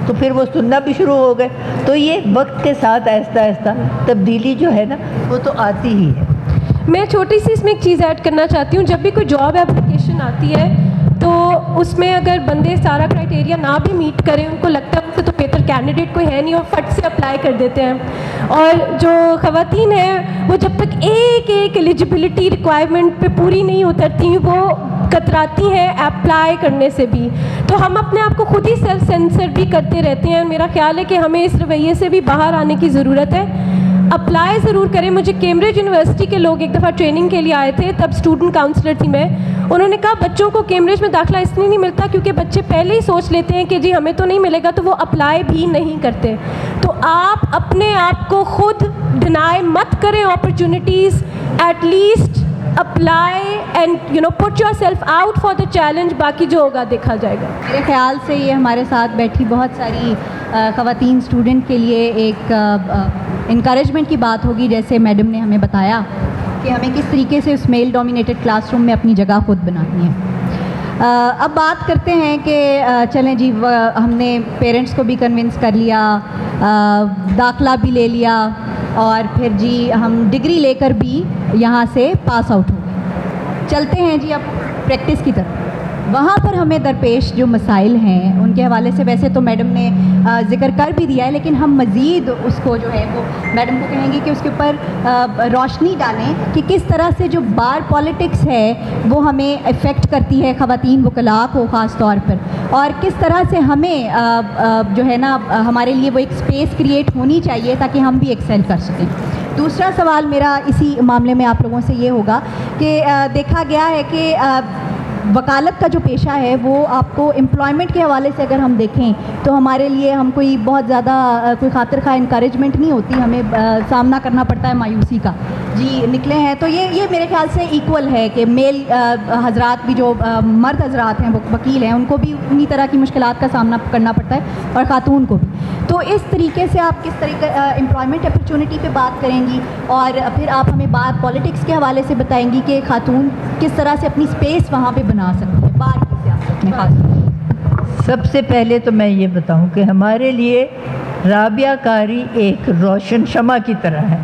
تو پھر وہ سننا بھی شروع ہو گئے. تو یہ وقت کے ساتھ آہستہ آہستہ تبدیلی جو ہے نا وہ تو آتی ہی ہے. میں چھوٹی سی اس میں ایک چیز ایڈ کرنا چاہتی ہوں. جب بھی کوئی جاب اپلیکیشن آتی ہے تو اس میں اگر بندے سارا کرائٹیریا نہ بھی میٹ کریں، ان کو لگتا ہے ان سے تو بہتر کینڈیڈیٹ کوئی ہے نہیں، اور فٹ سے اپلائی کر دیتے ہیں. اور جو خواتین ہیں وہ جب تک ایک ایلیجبلٹی ریکوائرمنٹ پہ پوری نہیں اترتی وہ کتراتی ہیں اپلائی کرنے سے بھی. تو ہم اپنے آپ کو خود ہی سیلف سینسر بھی کرتے رہتے ہیں. میرا خیال ہے کہ ہمیں اس رویے سے بھی باہر آنے کی ضرورت ہے. اپلائی ضرور کریں. مجھے کیمبرج یونیورسٹی کے لوگ ایک دفعہ ٹریننگ کے لیے آئے تھے، تب اسٹوڈنٹ کاؤنسلر تھی میں. انہوں نے کہا بچوں کو کیمبرج میں داخلہ اس لیے نہیں ملتا کیونکہ بچے پہلے ہی سوچ لیتے ہیں کہ جی ہمیں تو نہیں ملے گا، تو وہ اپلائی بھی نہیں کرتے. تو آپ اپنے آپ کو خود ڈینائی مت کریں opportunities. At least apply and put yourself out for the challenge. باقی جو ہوگا دیکھا جائے گا. میرے خیال سے یہ ہمارے ساتھ بیٹھی بہت ساری خواتین اسٹوڈنٹ کے لیے ایک انکریجمنٹ کی بات ہوگی، جیسے میڈم نے ہمیں بتایا کہ ہمیں کس طریقے سے اس میل ڈومینیٹڈ کلاس روم میں اپنی جگہ خود بنانی ہے. اب بات کرتے ہیں کہ چلیں جی ہم نے پیرنٹس کو بھی کنونس کر لیا، داخلہ بھی لے لیا، اور پھر جی ہم ڈگری لے کر بھی یہاں سے پاس آؤٹ ہو گئے. چلتے ہیں جی اب پریکٹس کی طرف. وہاں پر ہمیں درپیش جو مسائل ہیں ان کے حوالے سے ویسے تو میڈم نے ذکر کر بھی دیا ہے، لیکن ہم مزید اس کو جو ہے وہ میڈم کو کہیں گے کہ اس کے اوپر روشنی ڈالیں کہ کس طرح سے جو بار پالیٹکس ہے وہ ہمیں افیکٹ کرتی ہے خواتین وکلاء کو خاص طور پر، اور کس طرح سے ہمیں جو ہے نا ہمارے لیے وہ ایک اسپیس کریٹ ہونی چاہیے تاکہ ہم بھی ایکسیل کر سکیں. دوسرا سوال میرا اسی معاملے میں آپ لوگوں سے یہ ہوگا کہ دیکھا گیا ہے کہ وکالت کا جو پیشہ ہے وہ آپ کو امپلائمنٹ کے حوالے سے اگر ہم دیکھیں تو ہمارے لیے ہم کوئی بہت زیادہ کوئی خاطر خواہ انکریجمنٹ نہیں ہوتی، ہمیں سامنا کرنا پڑتا ہے مایوسی کا. جی نکلے ہیں تو یہ میرے خیال سے ایکول ہے کہ میل حضرات بھی جو مرد حضرات ہیں وکیل ہیں ان کو بھی انہی طرح کی مشکلات کا سامنا کرنا پڑتا ہے اور خاتون کو بھی. تو اس طریقے سے آپ کس طریقے امپلائمنٹ اپرچونٹی پہ بات کریں گی، اور پھر آپ ہمیں بات پالیٹکس کے حوالے سے بتائیں گی کہ خاتون کس طرح سے اپنی اسپیس وہاں پہ بنا سکتی ہے باہر کی سیاست میں خاص. سب سے پہلے تو میں یہ بتاؤں کہ ہمارے لیے رابعہ قاری ایک روشن شمع کی طرح ہے.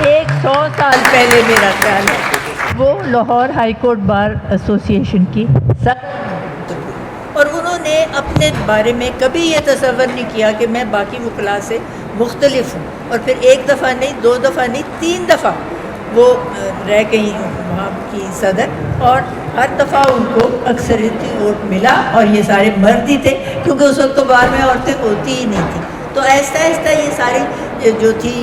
100 سال پہلے میرا خیال ہے وہ Lahore high court bar association کی اور انہوں نے اپنے بارے میں کبھی یہ تصور نہیں کیا کہ میں باقی وکلاء سے مختلف ہوں. اور پھر ایک دفعہ نہیں، 2 دفعہ نہیں، 3 دفعہ وہ رہ گئی وہاں کی صدر، اور ہر دفعہ ان کو اکثریتی ووٹ ملا، اور یہ سارے مرد ہی تھے کیونکہ اس وقت تو بار میں عورتیں ہوتی ہی نہیں تھیں. تو آہستہ آہستہ یہ ساری جو تھی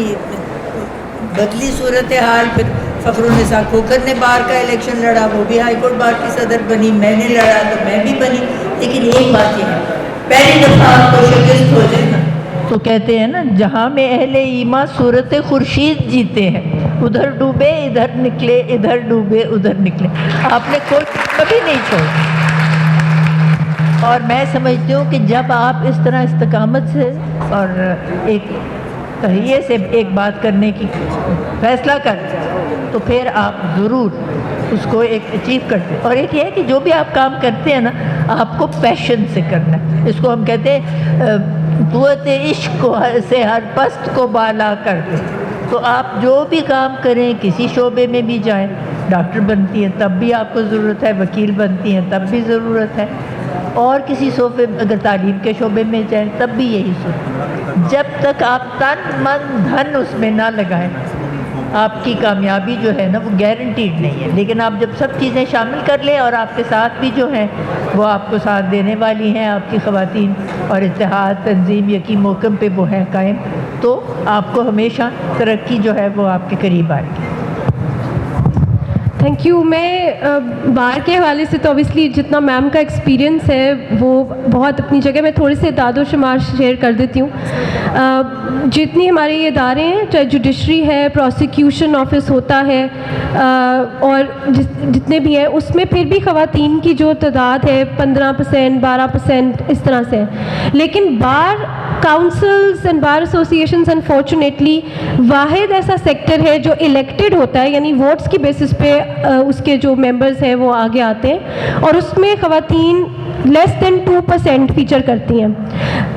بدلی صورتحال. پھر فخر النساء کھوکھر نے بار کا الیکشن لڑا، وہ بھی ہائی کورٹ بار کی صدر بنی. میں نے لڑا تو میں بھی بنی. لیکن ایک بات یہ ہے، پہلی دفعہ آپ کو شکست ہو جائے نا تو کہتے ہیں نا جہاں میں اہل ایمان صورت خورشید جیتے ہیں، ادھر ڈوبے ادھر نکلے، ادھر ڈوبے ادھر نکلے. آپ نے کوئی کبھی نہیں چھوڑا. اور میں سمجھتی ہوں کہ جب آپ اس طرح استقامت سے اور ایک تہیے سے ایک بات کرنے کی فیصلہ کرتے تو پھر آپ ضرور اس کو ایک اچیو کرتے. اور ایک یہ ہے کہ جو بھی آپ کام کرتے ہیں نا آپ کو پیشن سے کرنا ہے. اس کو ہم کہتے ہیں قوت عشق سے ہر پست کو بالا کر دے. تو آپ جو بھی کام کریں، کسی شعبے میں بھی جائیں، ڈاکٹر بنتی ہیں تب بھی آپ کو ضرورت ہے، وکیل بنتی ہیں تب بھی ضرورت ہے، اور کسی شعبے اگر تعلیم کے شعبے میں جائیں تب بھی یہی سوچیں. جب تک آپ تن من دھن اس میں نہ لگائیں آپ کی کامیابی جو ہے نا وہ گارنٹیڈ نہیں ہے. لیکن آپ جب سب چیزیں شامل کر لیں اور آپ کے ساتھ بھی جو ہیں وہ آپ کو ساتھ دینے والی ہیں آپ کی خواتین، اور اتحاد تنظیم یقین موقع پہ وہ ہیں قائم، تو آپ کو ہمیشہ ترقی جو ہے وہ آپ کے قریب آئے گی. Thank you. میں بار کے حوالے سے تو اوبیسلی جتنا میم کا ایکسپیرینس ہے وہ بہت اپنی جگہ، میں تھوڑے سے اعداد و شمار شیئر کر دیتی ہوں. جتنی ہمارے یہ ادارے ہیں، چاہے جوڈیشری ہے، پروسیکیوشن آفس ہوتا ہے، اور جتنے بھی ہیں، اس میں پھر بھی خواتین کی جو تعداد ہے 15%، 12% اس طرح سے ہے. لیکن bar councils and bar associations unfortunately واحد ایسا سیکٹر ہے جو الیکٹڈ ہوتا ہے، یعنی ووٹس کی بیسس پہ اس کے جو ممبرز ہیں وہ آگے آتے ہیں، اور اس میں خواتین لیس دین 2% فیچر کرتی ہیں.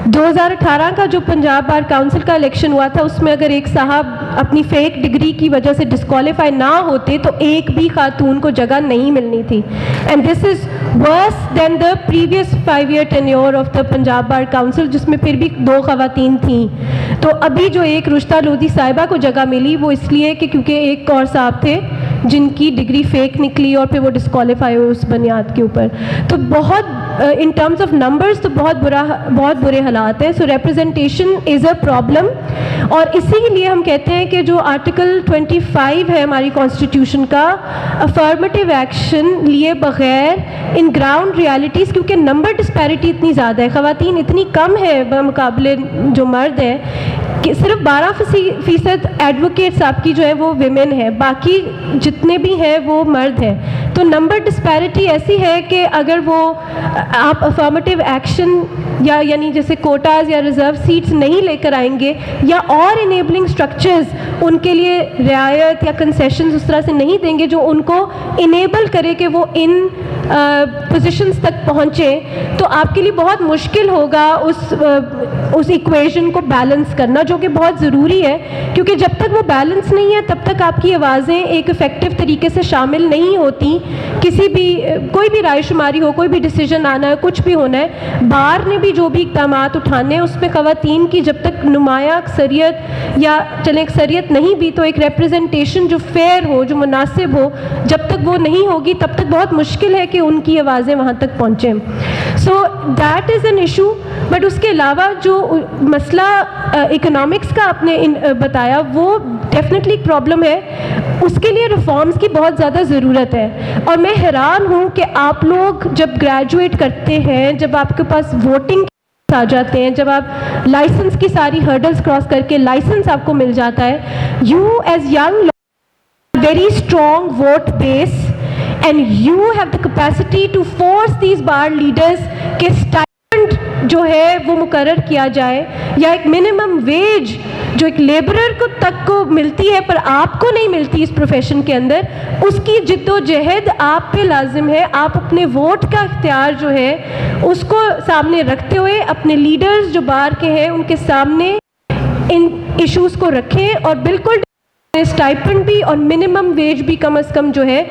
2018 کا جو پنجاب بار کاؤنسل کا الیکشن ہوا تھا اس میں اگر ایک صاحب اپنی فیک ڈگری کی وجہ سے ڈسکوالیفائی نہ ہوتے تو ایک بھی خاتون کو جگہ نہیں ملنی تھی. And this is worse than the previous 5-year tenure of the Punjab bar council, جس میں پھر بھی 2 خواتین تھیں. تو ابھی جو ایک رشتہ لودھی صاحبہ کو جگہ ملی وہ اس لیے کہ کیونکہ ایک اور صاحب تھے جن کی ڈگری فیک نکلی اور پھر وہ ڈسکوالیفائی ہوئے اس بنیاد کے اوپر. تو بہت ان ٹرمز آف نمبرز تو بہت برے حالات ہیں. سو ریپرزنٹیشن از اے پرابلم، اور اسی لیے ہم کہتے ہیں کہ جو آرٹیکل 25 ہے ہماری کانسٹیٹیوشن کا، افرمیٹیو ایکشن لیے بغیر ان گراؤنڈ ریالٹیز، کیونکہ نمبر ڈسپیرٹی اتنی زیادہ ہے، خواتین اتنی کم ہے بمقابلے جو مرد ہیں کہ صرف 12% ایڈوکیٹس آپ کی جو ہے وہ ویمن ہے، باقی جتنے بھی ہیں وہ مرد ہیں. تو نمبر ڈسپیرٹی ایسی ہے کہ اگر وہ آپ افرمیٹیو ایکشن یا یعنی جیسے کوٹاز یا ریزرو سیٹس نہیں لے کر آئیں گے، یا اور انیبلنگ سٹرکچرز ان کے لیے رعایت یا کنسیشنز اس طرح سے نہیں دیں گے جو ان کو انیبل کرے کہ وہ ان پوزیشنز تک پہنچیں، تو آپ کے لیے بہت مشکل ہوگا اس ایکویشن کو بیلنس کرنا، جو کہ بہت ضروری ہے. کیونکہ جب تک وہ بیلنس نہیں ہے تب تک آپ کی آوازیں ایک افیکٹو طریقے سے شامل نہیں ہوتی. کسی بھی کوئی بھی رائے شماری ہو، کوئی بھی ڈیسیجن آنا ہے، کچھ بھی ہونا ہے، بار نے بھی جو بھی اقدامات اٹھانے ہیں اس میں خواتین کی جب تک نمایاں اکثریت، یا چلیں اکثریت نہیں بھی تو ایک ریپرزنٹیشن جو فیئر ہو، جو مناسب ہو، جب تک وہ نہیں ہوگی تب تک بہت مشکل ہے کہ ان کی آوازیں وہاں تک پہنچیں. So that is an issue. But اس کے علاوہ جو مسئلہ اکنامکس کا آپ نے بتایا وہ ڈیفینیٹلی ایک پرابلم ہے. اس کے لیے ریفارمز کی بہت زیادہ ضرورت ہے. اور میں حیران ہوں کہ آپ لوگ جب گریجویٹ کرتے ہیں, جب آپ کے پاس ووٹنگ آ جاتے ہیں, جب آپ لائسنس کی ساری ہرڈلز کراس کر کے لائسنس آپ کو مل جاتا ہے, you as young very strong vote base and you have the capacity to force these bar leaders کہ stipend جو ہے وہ مقرر کیا جائے, یا ایک منیمم ویج جو ایک لیبرر کو تک کو ملتی ہے پر آپ کو نہیں ملتی اس پروفیشن کے اندر, اس کی جد و جہد آپ پہ لازم ہے. آپ اپنے ووٹ کا اختیار جو ہے اس کو سامنے رکھتے ہوئے اپنے لیڈرز جو بار کے ہیں ان کے سامنے ان ایشوز کو رکھیں, اور بالکل اسٹائپنڈ بھی اور منیمم ویج بھی کم از کم جو ہے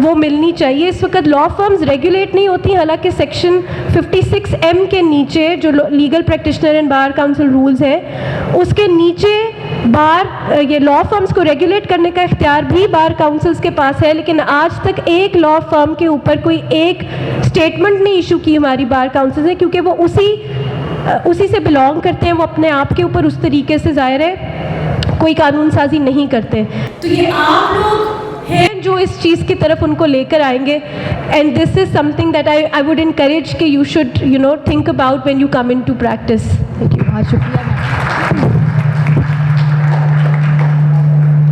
وہ ملنی چاہیے. اس وقت لا فرمز ریگولیٹ نہیں ہوتی, حالانکہ سیکشن 56M کے نیچے جو legal practitioner and bar council rules ہیں اس کے نیچے بار یہ لا فرمز کو ریگولیٹ کرنے کا اختیار بھی بار کاؤنسلز کے پاس ہے. لیکن آج تک ایک لا فرم کے اوپر کوئی ایک اسٹیٹمنٹ نہیں ایشو کی ہماری بار کاؤنسلز نے, کیونکہ وہ اسی سے بلانگ کرتے ہیں. وہ اپنے آپ کے اوپر اس طریقے سے ظاہر ہے کوئی قانون سازی نہیں کرتے. تو یہ آپ لوگ ہیں جو اس چیز کی طرف ان کو لے کر آئیں گے. And this is something that I would encourage کہ you should think about when you come in to practice. Thank you, بہت شکریہ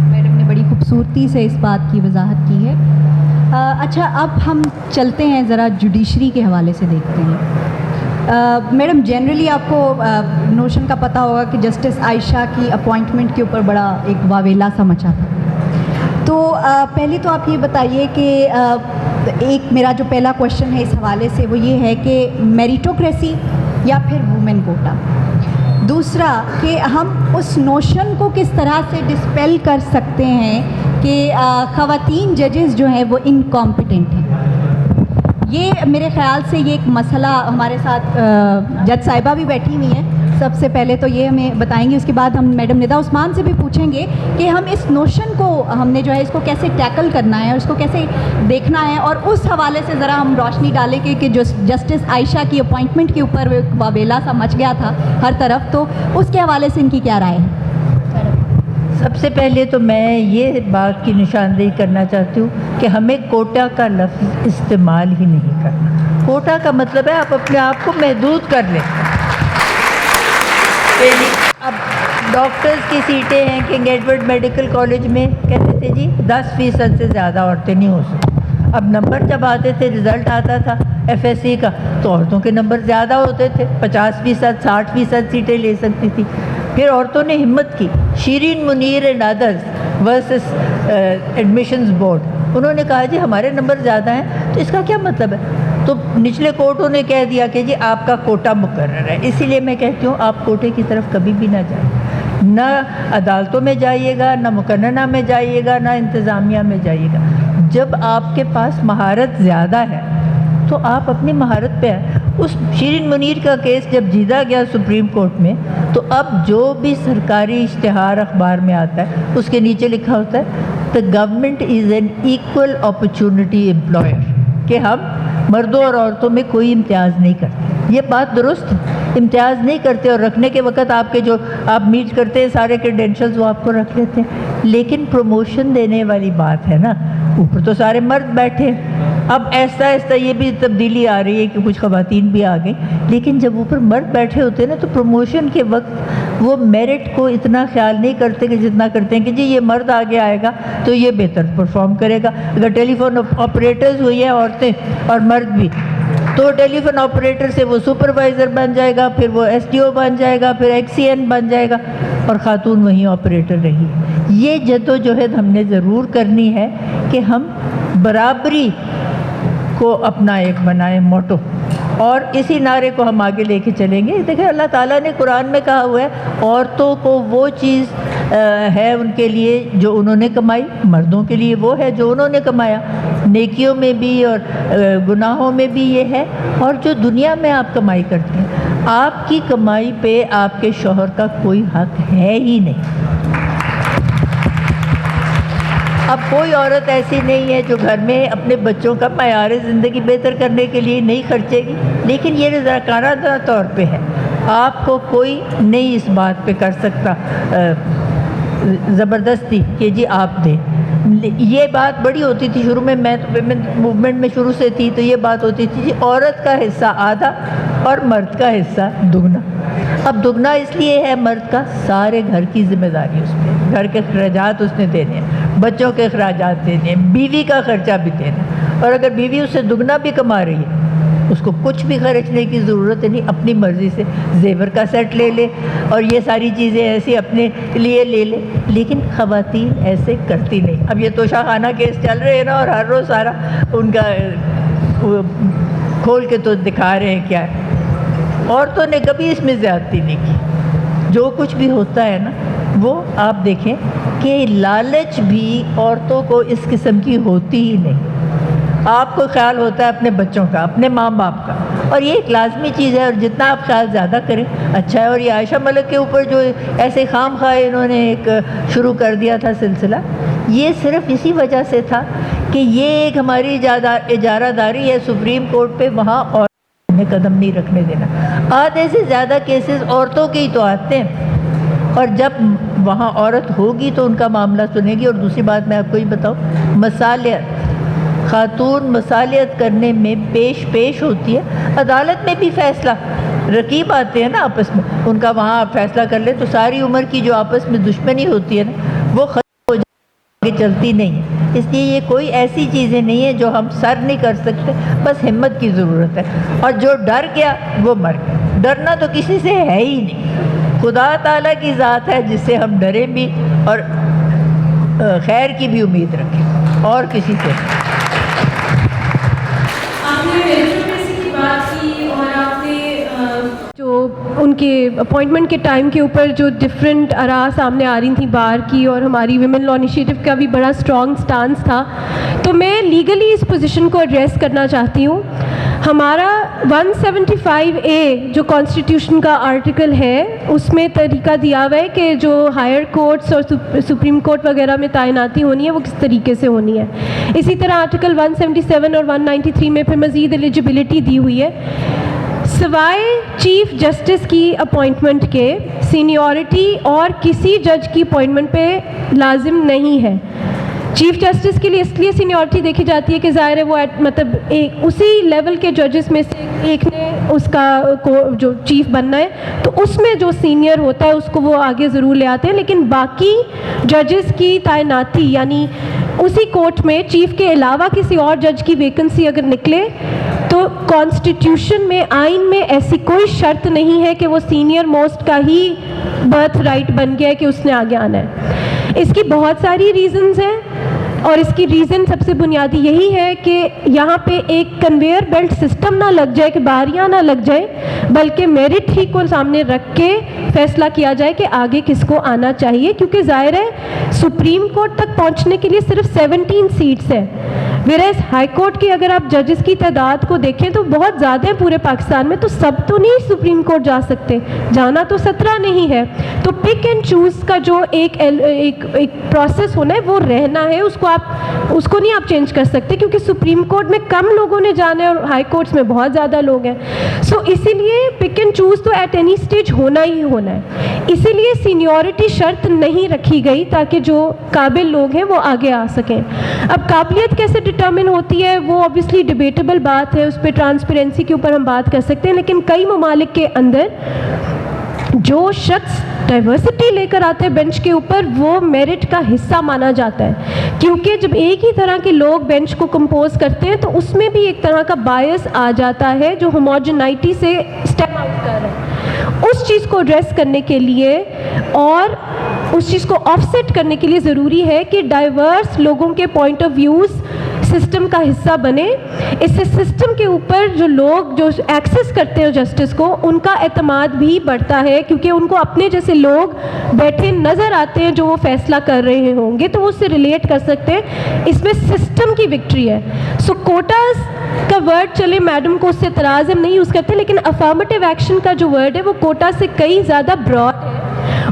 میڈم نے بڑی خوبصورتی سے اس بات کی وضاحت کی ہے. اچھا, اب ہم چلتے ہیں ذرا جوڈیشری کے حوالے سے دیکھتے ہیں. میڈم جنرلی آپ کو نوشن کا پتہ ہوگا کہ جسٹس عائشہ کی اپوائنٹمنٹ کے اوپر بڑا ایک واویلا سا مچا تھا. تو پہلے تو آپ یہ بتائیے کہ ایک میرا جو پہلا کوشچن ہے اس حوالے سے وہ یہ ہے کہ میریٹوکریسی یا پھر وومن کوٹا. دوسرا کہ ہم اس نوشن کو کس طرح سے ڈسپیل کر سکتے ہیں کہ خواتین ججز جو ہیں وہ انکمپیٹنٹ ہیں. یہ میرے خیال سے یہ ایک مسئلہ, ہمارے ساتھ جج صاحبہ بھی بیٹھی ہوئی ہیں, سب سے پہلے تو یہ ہمیں بتائیں گے, اس کے بعد ہم میڈم ندا عثمان سے بھی پوچھیں گے کہ ہم اس نوشن کو ہم نے جو ہے اس کو کیسے ٹیکل کرنا ہے, اس کو کیسے دیکھنا ہے, اور اس حوالے سے ذرا ہم روشنی ڈالیں کہ جو جسٹس عائشہ کی اپوائنٹمنٹ کے اوپر ایک واویلا سا مچ گیا تھا ہر طرف, تو اس کے حوالے سے ان کی کیا رائے ہے؟ سب سے پہلے تو میں یہ بات کی نشاندہی کرنا چاہتی ہوں کہ ہمیں کوٹا کا لفظ استعمال ہی نہیں کرنا. کوٹا کا مطلب ہے آپ اپنے آپ کو محدود کر لیں. اب ڈاکٹرز کی سیٹیں ہیں کنگ ایڈورڈ میڈیکل کالج میں, کہتے تھے جی 10% سے زیادہ عورتیں نہیں ہو سکتی. اب نمبر جب آتے تھے, رزلٹ آتا تھا FSC کا, تو عورتوں کے نمبر زیادہ ہوتے تھے, 50%, 60% سیٹیں لے سکتی تھی. پھر عورتوں نے ہمت کی, Shireen Munir and others versus admissions board, انہوں نے کہا جی ہمارے نمبر زیادہ ہیں, تو اس کا کیا مطلب ہے؟ تو نچلے کورٹوں نے کہہ دیا کہ جی آپ کا کوٹا مقرر ہے. اسی لیے میں کہتی ہوں آپ کوٹے کی طرف کبھی بھی نہ جائیں, نہ عدالتوں میں جائیے گا, نہ مقننہ میں جائیے گا, نہ انتظامیہ میں جائیے گا. جب آپ کے پاس مہارت زیادہ ہے تو آپ اپنی مہارت پہ آئیں. اس شیرین منیر کا کیس جب جیتا گیا سپریم کورٹ میں, تو اب جو بھی سرکاری اشتہار اخبار میں آتا ہے اس کے نیچے لکھا ہوتا ہے the government is an equal opportunity employer, کہ ہم مردوں اور عورتوں میں کوئی امتیاز نہیں کرتے. یہ بات درست ہے, امتیاز نہیں کرتے, اور رکھنے کے وقت آپ کے جو آپ میٹ کرتے ہیں سارے کریڈینشلز وہ آپ کو رکھ لیتے ہیں. لیکن پروموشن دینے والی بات ہے نا, اوپر تو سارے مرد بیٹھے ہیں. اب ایسا ایسا یہ بھی تبدیلی آ رہی ہے کہ کچھ خواتین بھی آ گئیں, لیکن جب اوپر مرد بیٹھے ہوتے ہیں نا تو پروموشن کے وقت وہ میرٹ کو اتنا خیال نہیں کرتے کہ جتنا کرتے ہیں کہ جی یہ مرد آگے آئے گا تو یہ بہتر پرفارم کرے گا. اگر ٹیلی فون آپریٹرز ہوئی ہیں عورتیں اور مرد بھی, تو ٹیلی فون آپریٹر سے وہ سپروائزر بن جائے گا, پھر وہ SDO بن جائے گا, پھر XCN بن جائے گا, اور خاتون وہیں آپریٹر رہی. یہ جدوجہد ہم نے ضرور کرنی ہے کہ ہم برابری کو اپنا ایک بنائیں موٹو, اور اسی نعرے کو ہم آگے لے کے چلیں گے. دیکھیں اللہ تعالیٰ نے قرآن میں کہا ہوا ہے عورتوں کو وہ چیز ہے ان کے لیے جو انہوں نے کمائی, مردوں کے لیے وہ ہے جو انہوں نے کمایا. نیکیوں میں بھی اور گناہوں میں بھی یہ ہے. اور جو دنیا میں آپ کمائی کرتے ہیں, آپ کی کمائی پہ آپ کے شوہر کا کوئی حق ہے ہی نہیں. اب کوئی عورت ایسی نہیں ہے جو گھر میں اپنے بچوں کا معیار زندگی بہتر کرنے کے لیے نہیں خرچے گی، لیکن یہ رضاکارانہ طور پہ ہے. آپ کو کوئی نہیں اس بات پہ کر سکتا زبردستی کہ جی آپ دیں. یہ بات بڑی ہوتی تھی شروع میں تو ویمن موومنٹ میں شروع سے تھی، تو یہ بات ہوتی تھی جی عورت کا حصہ آدھا اور مرد کا حصہ دگنا. اب دگنا اس لیے ہے مرد کا، سارے گھر کی ذمہ داری اس پہ، گھر کے اخراجات اس نے دینے ہیں، بچوں کے اخراجات دینے ہیں، بیوی کا خرچہ بھی دینا. اور اگر بیوی اس سے دگنا بھی کما رہی ہے، اس کو کچھ بھی خرچنے کی ضرورت نہیں، اپنی مرضی سے زیور کا سیٹ لے لے اور یہ ساری چیزیں ایسی اپنے لیے لے لے. لیکن خواتین ایسے کرتی نہیں. اب یہ توشہ خانہ کیس چل رہے ہیں نا، اور ہر روز سارا ان کا کھول کے تو دکھا رہے ہیں کیا ہے. عورتوں نے کبھی اس میں زیادتی نہیں کی. جو کچھ بھی ہوتا ہے نا، وہ آپ دیکھیں کہ لالچ بھی عورتوں کو اس قسم کی ہوتی ہی نہیں. آپ کو خیال ہوتا ہے اپنے بچوں کا، اپنے ماں باپ کا، اور یہ ایک لازمی چیز ہے، اور جتنا آپ خیال زیادہ کریں اچھا ہے. اور یہ عائشہ ملک کے اوپر جو ایسے خام خواہ انہوں نے ایک شروع کر دیا تھا سلسلہ، یہ صرف اسی وجہ سے تھا کہ یہ ایک ہماری اجارہ داری ہے سپریم کورٹ پہ، وہاں اور نے قدم نہیں رکھنے دینا. آدھے سے زیادہ کیسز عورتوں کے ہی تو آتے ہیں، اور جب وہاں عورت ہوگی تو ان کا معاملہ سنے گی. اور دوسری بات میں آپ کو یہ بتاؤں، مصالحت، خاتون مصالحت کرنے میں پیش ہوتی ہے. عدالت میں بھی فیصلہ، رقیب آتے ہیں نا آپس میں، ان کا وہاں آپ فیصلہ کر لیں تو ساری عمر کی جو آپس میں دشمنی ہوتی ہے نا، وہ ختم ہو جائے گی، چلتی نہیں ہے. اس لیے یہ کوئی ایسی چیزیں نہیں ہیں جو ہم سر نہیں کر سکتے، بس ہمت کی ضرورت ہے. اور جو ڈر گیا وہ مر گیا. ڈرنا تو کسی سے ہے ہی نہیں، خدا تعالیٰ کی ذات ہے جس سے ہم ڈریں بھی اور خیر کی بھی امید رکھیں، اور کسی سے نہیں. آپ نے میریٹوکریسی کی بات کی، اور آپ نے جو ان کے اپوائنٹمنٹ کے ٹائم کے اوپر جو ڈفرینٹ آراء سامنے آ رہی تھیں بار کی، اور ہماری ویمن لا انیشیٹو کا بھی بڑا اسٹرانگ سٹانس تھا. تو میں لیگلی اس پوزیشن کو ایڈریس کرنا چاہتی ہوں. ہمارا 175A جو کانسٹیٹیوشن کا آرٹیکل ہے، اس میں طریقہ دیا ہوا ہے کہ جو ہائر کورٹس اور سپریم کورٹ وغیرہ میں تعیناتی ہونی ہے وہ کس طریقے سے ہونی ہے. اسی طرح آرٹیکل 177 اور 193 میں پھر مزید ایلیجبلٹی دی ہوئی ہے. سوائے چیف جسٹس کی اپوائنٹمنٹ کے سینیورٹی اور کسی جج کی اپوائنٹمنٹ پہ لازم نہیں ہے. چیف جسٹس کے لیے اس لیے سینیورٹی دیکھی جاتی ہے کہ ظاہر ہے وہ مطلب اسی لیول کے ججز میں سے ایک نے اس کا جو چیف بننا ہے، تو اس میں جو سینئر ہوتا ہے اس کو وہ آگے ضرور لے آتے ہیں. لیکن باقی ججز کی تعیناتی، یعنی اسی کورٹ میں چیف کے علاوہ کسی اور جج کی ویکنسی اگر نکلے تو کانسٹیٹیوشن میں، آئین میں ایسی کوئی شرط نہیں ہے کہ وہ سینئر موسٹ کا ہی برتھ رائٹ بن گیا ہے کہ اس نے آگے آنا ہے. اس کی بہت ساری ریزنز ہیں، اور اس کی ریزن سب سے بنیادی یہی ہے کہ یہاں پہ ایک کنویئر بیلٹ سسٹم نہ لگ جائے، کہ باریاں نہ لگ جائے، بلکہ میرٹ ہی کو سامنے رکھ کے فیصلہ کیا جائے کہ آگے کس کو آنا چاہیے. کیونکہ ظاہر ہے سپریم کورٹ تک پہنچنے کے لیے صرف 17 سیٹس ہیں، ویئرز ہائی کورٹ کی اگر آپ ججز کی تعداد کو دیکھیں تو بہت زیادہ ہے پورے پاکستان میں. تو سب تو نہیں سپریم کورٹ جا سکتے، جانا تو 17 نہیں ہے. تو پک اینڈ چوز کا جو ایک پروسیس ہونا ہے وہ رہنا ہے. اس کو نہیں آپ چینج کر سکتے، کیونکہ سپریم کورٹ میں کم لوگوں نے جانا ہے اور ہائی کورٹس میں بہت زیادہ لوگ ہیں. سو اسی لیے پک اینڈ چوز تو ایٹ اینی اسٹیج ہونا ہی ہونا ہے. اسی لیے سینیورٹی شرط نہیں رکھی گئی تاکہ جو قابل لوگ ہیں وہ آگے آ سکیں. اب قابلیت کیسے ڈٹرمن ہوتی ہے وہ اوبیسلی ڈیبیٹیبل بات ہے، اس پہ ٹرانسپیرنسی کے اوپر ہم بات کر سکتے ہیں. لیکن کئی ممالک کے اندر جو شخص ڈائیورسٹی لے کر آتے ہیں بینچ کے اوپر، وہ میرٹ کا حصہ مانا جاتا ہے. کیونکہ جب ایک ہی طرح کے لوگ بینچ کو کمپوز کرتے ہیں تو اس میں بھی ایک طرح کا بائس آ جاتا ہے جو ہوموجنائٹی سے اسٹیپ آؤٹ کر رہا ہے. اس چیز کو ایڈریس کرنے کے لیے اور اس چیز کو آف سیٹ کرنے کے لیے ضروری ہے کہ ڈائیورس لوگوں کے پوائنٹ آف ویوز سسٹم کا حصہ بنے. اس سے سسٹم کے اوپر جو لوگ جو ایکسیس کرتے ہیں جسٹس کو، ان کا اعتماد بھی بڑھتا ہے، کیونکہ ان کو اپنے جیسے لوگ بیٹھے نظر آتے ہیں جو وہ فیصلہ کر رہے ہوں گے تو وہ اس سے ریلیٹ کر سکتے ہیں. اس میں سسٹم کی وکٹری ہے. سو کوٹاز کا ورڈ چلے میڈم کو اس سے اعتراض ہم نہیں یوز کرتے، لیکن افرمیٹیو ایکشن کا جو ورڈ ہے وہ کوٹا سے کئی زیادہ براڈ ہے.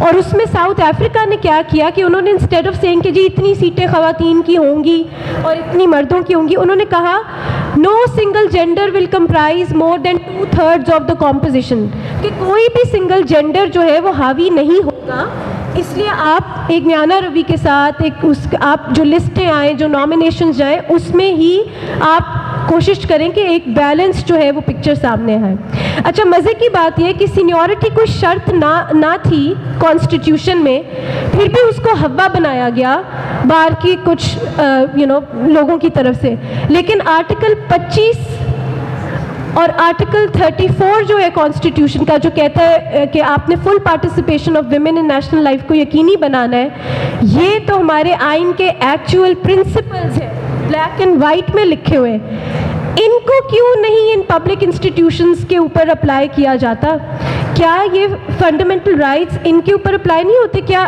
اور اس میں ساؤتھ افریقہ نے کیا کیا کہ انہوں نے انسٹیڈ آف سینگ کہ جی اتنی سیٹیں خواتین کی ہوں گی اور اتنی مردوں کی ہوں گی، انہوں نے کہا no single gender will comprise more than 2/3 of the composition, کہ کوئی بھی سنگل جینڈر جو ہے وہ حاوی نہیں ہوگا. اس لیے آپ ایک میانہ روی کے ساتھ آپ جو لسٹیں آئیں، جو نامینیشنز جائیں، اس میں ہی آپ کوشش کریں کہ ایک بیلنس جو ہے وہ پکچر سامنے آئے. اچھا، مزے کی بات یہ کہ سینیورٹی کوئی شرط نہ تھی کانسٹیٹیوشن میں، پھر بھی اس کو حوا بنایا گیا باہر کی کچھ لوگوں کی طرف سے. لیکن آرٹیکل 25 اور آرٹیکل 34 جو ہے کانسٹیٹیوشن کا، جو کہتا ہے کہ آپ نے full participation of women in national life کو یقینی بنانا ہے، یہ تو ہمارے آئین کے ایکچوئل پرنسپلز ہیں، بلیک اینڈ وائٹ میں لکھے ہوئے. ان کو کیوں نہیں ان پبلک انسٹیٹیوشنز کے اوپر اپلائی کیا جاتا؟ کیا یہ فنڈامنٹل رائٹس ان کے اوپر اپلائی نہیں ہوتے؟ کیا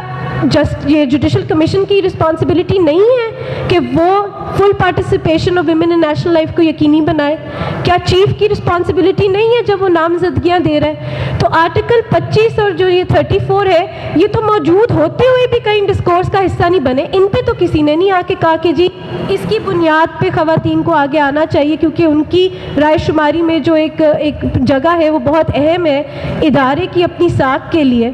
یہ جوڈیشل کمیشن کی رسپانسبلٹی نہیں ہے کہ وہ full participation of women in national life کو یقینی بنائے؟ کیا چیف کی رسپانسبلٹی نہیں ہے جب وہ نامزدگیاں دے رہے ہیں؟ تو آرٹیکل 25 اور جو یہ 34 ہے، یہ تو موجود ہوتے ہوئے بھی کہیں ڈسکورس کا حصہ نہیں بنے. ان پہ تو کسی نے نہیں آ کے کہا کہ جی اس کی بنیاد پہ خواتین کو آگے آنا چاہیے، کیونکہ ان کی رائے شماری میں جو ایک جگہ ہے وہ بہت اہم ہے ادارے کی اپنی ساکھ کے لیے.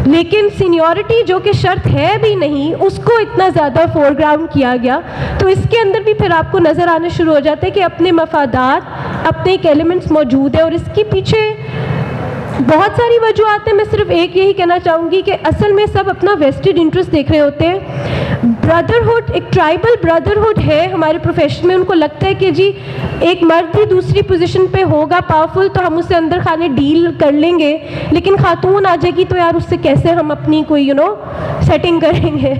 لیکن سینیورٹی جو کہ شرط ہے بھی نہیں، اس کو اتنا زیادہ فور گراؤنڈ کیا گیا. تو اس کے اندر بھی پھر آپ کو نظر آنے شروع ہو جاتا ہے کہ اپنے مفادات، اپنے ایک ایلیمنٹس موجود ہیں، اور اس کے پیچھے بہت ساری وجوہات ہیں. میں صرف ایک یہی کہنا چاہوں گی کہ اصل میں سب اپنا ویسٹڈ انٹرسٹ دیکھ رہے ہوتے ہیں. بردرہڈ ایک ٹرائبل بردرہڈ ہے ہمارے پروفیشن میں. ان کو لگتا ہے کہ جی ایک مرد بھی دوسری پوزیشن پہ ہوگا پاورفل تو ہم اس سے اندر خانے ڈیل کر لیں گے، لیکن خاتون آ جائے گی تو یار اس سے کیسے ہم اپنی کوئی سیٹنگ کریں گے.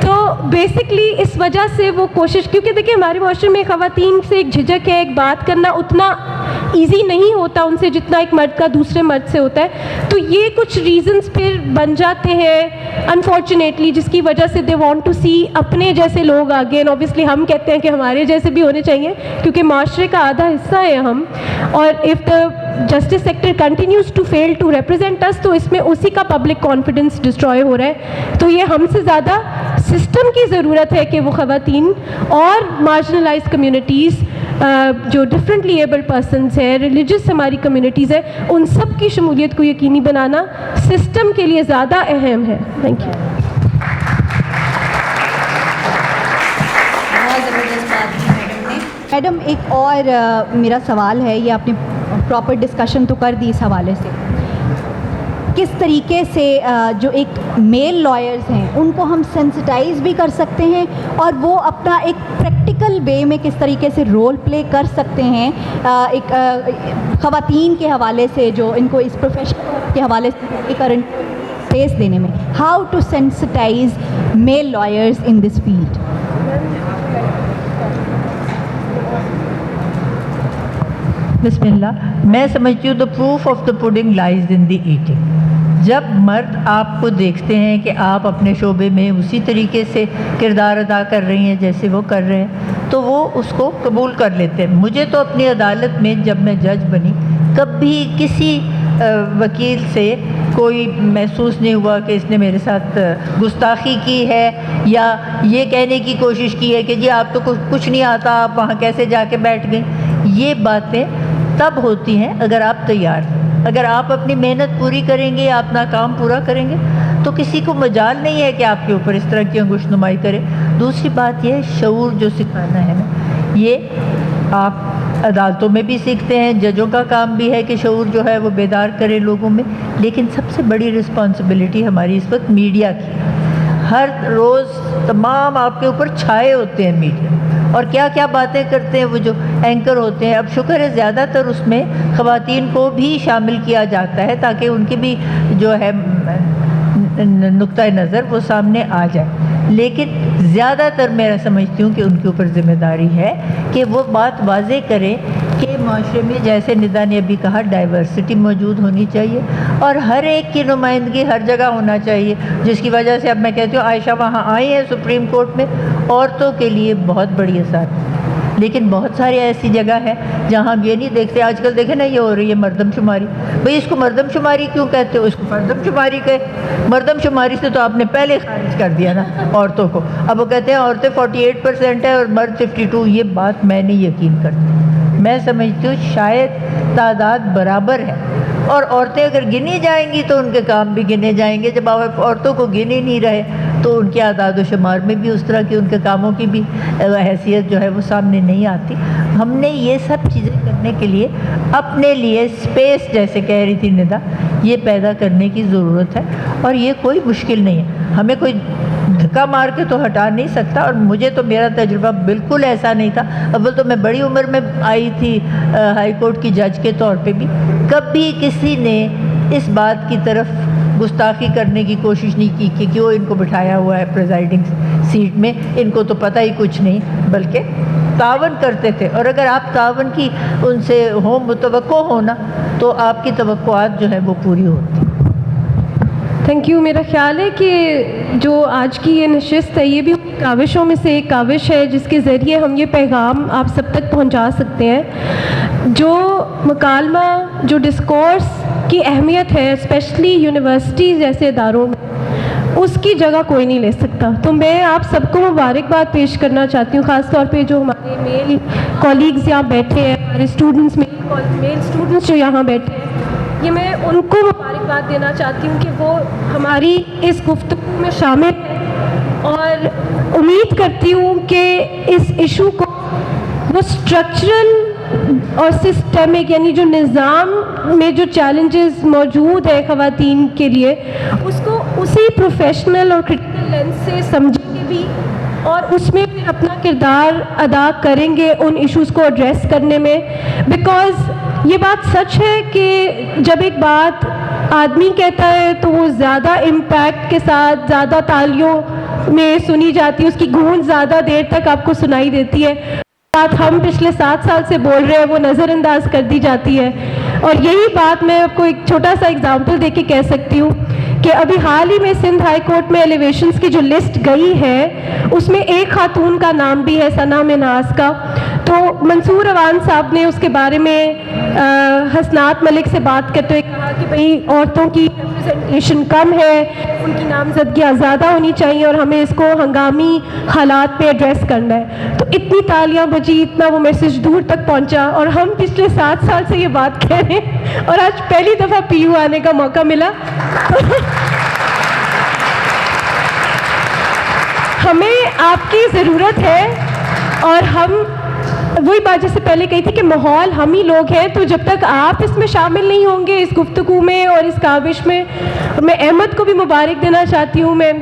تو بیسکلی اس وجہ سے وہ کوشش، کیونکہ دیکھیں ہمارے معاشرے میں خواتین سے ایک جھجک ہے، ایک بات کرنا اتنا ایزی نہیں ہوتا ان سے جتنا ایک مرد کا دوسرے مرد سے ہوتا ہے. تو یہ کچھ ریزنز پھر بن جاتے ہیں انفارچونیٹلی، جس کی وجہ سے دے وانٹ ٹو سی اپنے جیسے لوگ آگے. اینڈ اوبیسلی ہم کہتے ہیں کہ ہمارے جیسے بھی ہونے چاہیے، کیونکہ معاشرے کا آدھا حصہ ہے ہم. اور of the justice sector continues to fail to represent us, تو اس میں اسی کا پبلک کانفیڈنس ڈسٹروائے ہو رہا ہے. تو یہ ہم سے زیادہ سسٹم کی ضرورت ہے کہ وہ خواتین اور مارجنلائز کمیونٹیز، جو ڈفرینٹلی ایبلڈ پرسنز ہیں، ریلیجس ہماری کمیونٹیز ہیں، ان سب کی شمولیت کو یقینی بنانا سسٹم کے لیے زیادہ اہم ہے. Thank you. بہت زبردست بات کی میڈم نے. میڈم ایک اور میرا سوال ہے، یہ آپ نے پراپر ڈسکشن تو کر دی اس حوالے سے، کس طریقے سے جو ایک میل لائرز ہیں ان کو ہم سینسٹائز بھی کر سکتے ہیں، اور وہ اپنا ایک پریکٹیکل وے میں کس طریقے سے رول پلے کر سکتے ہیں ایک خواتین کے حوالے سے، جو ان کو اس پروفیشن کے حوالے سے کرنٹ فیس دینے میں. How to sensitize male lawyers in this field? بسم اللہ. میں سمجھتی ہوں the proof of the pudding lies in the eating. جب مرد آپ کو دیکھتے ہیں کہ آپ اپنے شعبے میں اسی طریقے سے کردار ادا کر رہی ہیں جیسے وہ کر رہے ہیں، تو وہ اس کو قبول کر لیتے ہیں. مجھے تو اپنی عدالت میں جب میں جج بنی، کبھی کسی وکیل سے کوئی محسوس نہیں ہوا کہ اس نے میرے ساتھ گستاخی کی ہے یا یہ کہنے کی کوشش کی ہے کہ جی آپ تو کچھ نہیں آتا، آپ وہاں کیسے جا کے بیٹھ گئے. یہ باتیں تب ہوتی ہیں اگر آپ تیار ہیں، اگر آپ اپنی محنت پوری کریں گے، اپنا کام پورا کریں گے، تو کسی کو مجال نہیں ہے کہ آپ کے اوپر اس طرح کی انگشت نمائی کرے. دوسری بات یہ شعور جو سکھانا ہے نا، یہ آپ عدالتوں میں بھی سیکھتے ہیں، ججوں کا کام بھی ہے کہ شعور جو ہے وہ بیدار کرے لوگوں میں. لیکن سب سے بڑی رسپانسبلٹی ہماری اس وقت میڈیا کی. ہر روز تمام آپ کے اوپر چھائے ہوتے ہیں میڈیا، اور کیا کیا باتیں کرتے ہیں وہ جو اینکر ہوتے ہیں. اب شکر ہے زیادہ تر اس میں خواتین کو بھی شامل کیا جاتا ہے تاکہ ان کی بھی جو ہے نقطۂ نظر وہ سامنے آ جائے. لیکن زیادہ تر میں سمجھتی ہوں کہ ان کے اوپر ذمہ داری ہے کہ وہ بات واضح کریں کہ معاشرے میں جیسے ندا نے ابھی کہا ڈائیورسٹی موجود ہونی چاہیے اور ہر ایک کی نمائندگی ہر جگہ ہونا چاہیے. جس کی وجہ سے اب میں کہتی ہوں عائشہ وہاں آئی ہیں سپریم کورٹ میں، عورتوں کے لیے بہت بڑی اثر. لیکن بہت ساری ایسی جگہ ہے جہاں ہم یہ نہیں دیکھتے. آج کل دیکھیں نا یہ ہو رہی ہے مردم شماری. بھئی اس کو مردم شماری کیوں کہتے ہو؟ اس کو فردم شماری کہے. مردم شماری سے تو آپ نے پہلے خارج کر دیا نا عورتوں کو. اب وہ کہتے ہیں عورتیں 48% ہے اور مرد 52. یہ بات میں نہیں یقین کرتی. میں سمجھتی ہوں شاید تعداد برابر ہے, اور عورتیں اگر گنی جائیں گی تو ان کے کام بھی گنے جائیں گے. جب آپ عورتوں کو گنے نہیں رہے تو ان کے اعداد و شمار میں بھی اس طرح کی ان کے کاموں کی بھی حیثیت جو ہے وہ سامنے نہیں آتی. ہم نے یہ سب چیزیں کرنے کے لیے اپنے لیے اسپیس, جیسے کہہ رہی تھی ندا, یہ پیدا کرنے کی ضرورت ہے, اور یہ کوئی مشکل نہیں ہے. ہمیں کوئی دھکا مار کے تو ہٹا نہیں سکتا, اور مجھے تو میرا تجربہ بالکل ایسا نہیں تھا. اول تو میں بڑی عمر میں آئی تھی ہائی کورٹ کی جج کے طور پہ بھی. کبھی کسی نے اس بات کی طرف گستاخی کرنے کی کوشش نہیں کی کہ کیوں ان کو بٹھایا ہوا ہے پریزائڈنگ سیٹ میں, ان کو تو پتہ ہی کچھ نہیں, بلکہ تعاون کرتے تھے. اور اگر آپ تعاون کی ان سے متوقع ہونا تو آپ کی توقعات جو ہے وہ پوری ہوتی. Thank you. میرا خیال ہے کہ جو آج کی یہ نشست ہے یہ بھی کاوشوں میں سے ایک کاوش ہے جس کے ذریعے ہم یہ پیغام آپ سب تک پہنچا سکتے ہیں. جو مکالمہ, جو ڈسکورس کی اہمیت ہے اسپیشلی یونیورسٹیز جیسے اداروں میں, اس کی جگہ کوئی نہیں لے سکتا. تو میں آپ سب کو مبارکباد پیش کرنا چاہتی ہوں, خاص طور پہ جو ہمارے میل کولیگز یہاں بیٹھے ہیں, ہمارے اسٹوڈنٹس, میل اسٹوڈنٹس جو یہاں بیٹھے ہیں, یہ میں ان کو مبارکباد دینا چاہتی ہوں کہ وہ ہماری اس گفتگو میں شامل ہیں, اور امید کرتی ہوں کہ اس ایشو کو وہ اسٹرکچرل اور سسٹمک, یعنی جو نظام میں جو چیلنجز موجود ہیں خواتین کے لیے, اس کو اسی پروفیشنل اور کرٹیکل لینس سے سمجھیں گے بھی, اور اس میں پھر اپنا کردار ادا کریں گے ان ایشوز کو ایڈریس کرنے میں. بیکاز یہ بات سچ ہے کہ جب ایک بات آدمی کہتا ہے تو وہ زیادہ امپیکٹ کے ساتھ, زیادہ تالیوں میں سنی جاتی ہے, اس کی گونج زیادہ دیر تک آپ کو سنائی دیتی ہے. بات ہم پچھلے 7 سال سے بول رہے ہیں وہ نظر انداز کر دی جاتی ہے. اور یہی بات میں آپ کو ایک چھوٹا سا اگزامپل دے کے کہہ سکتی ہوں کہ ابھی حال ہی میں سندھ ہائی کورٹ میں ایلیویشنز کی جو لسٹ گئی ہے اس میں ایک خاتون کا نام بھی ہے, ثنا مناز کا. تو منصور اوان صاحب نے اس کے بارے میں حسنات ملک سے بات کرتے ہوئے کہا کہ بھئی عورتوں کی ریپرزنٹیشن کم ہے, ان کی نامزدگیاں زیادہ ہونی چاہیے, اور ہمیں اس کو ہنگامی حالات پہ ایڈریس کرنا ہے. تو اتنی تالیاں بجی, اتنا وہ میسج دور تک پہنچا, اور ہم پچھلے 7 سال سے یہ بات کہہ رہے ہیں, اور آج پہلی دفعہ پی یو آنے کا موقع ملا. ہمیں آپ کی ضرورت ہے, اور ہم وہی بات جس سے پہلے کہی تھی کہ ماحول ہم ہی لوگ ہیں. تو جب تک آپ اس میں شامل نہیں ہوں گے اس گفتگو میں اور اس کاوش میں, میں احمد کو بھی مبارک دینا چاہتی ہوں, میں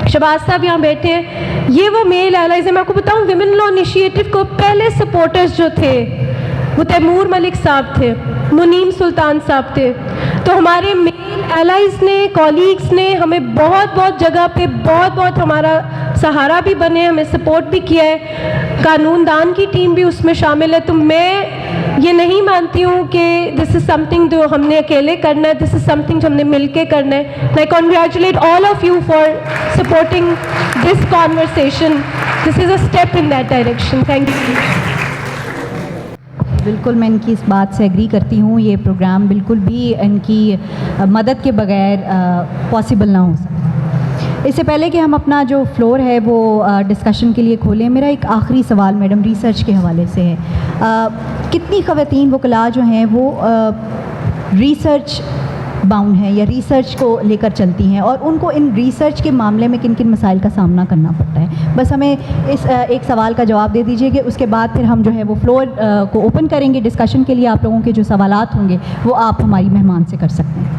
شہباز صاحب یہاں بیٹھے ہیں, یہ وہ میل ایلائز ہیں. میں آپ کو بتاؤں ویمن لا انیشیٹو کو پہلے سپورٹرز جو تھے وہ تیمور ملک صاحب تھے, منیم سلطان صاحب تھے. تو ہمارے میل ایلائز نے, کولیگز نے ہمیں بہت بہت جگہ پہ بہت ہمارا سہارا بھی بنے, ہمیں سپورٹ بھی کیا ہے. قانون دان کی ٹیم بھی اس میں شامل ہے. تو میں یہ نہیں مانتی ہوں کہ دس از سم تھنگ جو ہم نے اکیلے کرنا ہے, دس از سم تھنگ جو ہم نے مل کے کرنا ہے. I congratulate all of you for supporting this conversation. This is a step in that direction. Thank you. بالکل میں ان کی اس بات سے ایگری کرتی ہوں. یہ پروگرام بالکل بھی ان کی مدد کے بغیر پاسبل نہ ہو سکتا. اس سے پہلے کہ ہم اپنا جو فلور ہے وہ ڈسکشن کے لیے کھولیں, میرا ایک آخری سوال میڈم ریسرچ کے حوالے سے ہے. کتنی خواتین وکلاء جو ہیں وہ ریسرچ باؤنڈ ہیں یا ریسرچ کو لے کر چلتی ہیں, اور ان کو ان ریسرچ کے معاملے میں کن کن مسائل کا سامنا کرنا پڑتا ہے؟ بس ہمیں اس ایک سوال کا جواب دے دیجیے کہ اس کے بعد پھر ہم جو ہے وہ فلور کو اوپن کریں گے ڈسکشن کے لیے. آپ لوگوں کے جو سوالات ہوں گے وہ آپ ہماری مہمان سے کر سکتے ہیں.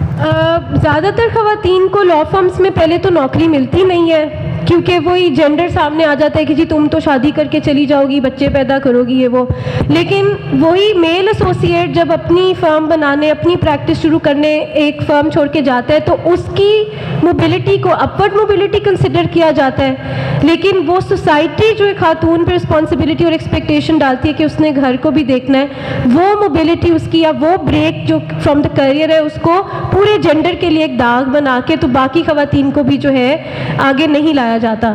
زیادہ تر خواتین کو لا فرمز میں پہلے تو نوکری ملتی نہیں ہے, کیونکہ وہی جینڈر سامنے آ جاتا ہے کہ جی تم تو شادی کر کے چلی جاؤ گی, بچے پیدا کرو گی, یہ وہ. لیکن وہی میل ایسوسیٹ جب اپنی فرم بنانے, اپنی پریکٹس شروع کرنے ایک فرم چھوڑ کے جاتا ہے تو اس کی موبلٹی کو اپورڈ موبلٹی کنسیڈر کیا جاتا ہے. لیکن وہ سوسائٹی جو ایک خاتون پہ رسپانسبلٹی اور ایکسپیکٹیشن ڈالتی ہے کہ اس نے گھر کو بھی دیکھنا ہے, وہ موبلٹی اس کی یا وہ بریک جو فرام دا کیریئر ہے اس کو پورے جینڈر کے لیے ایک داغ بنا کے تو باقی خواتین کو بھی جو ہے آگے نہیں لایا جاتا.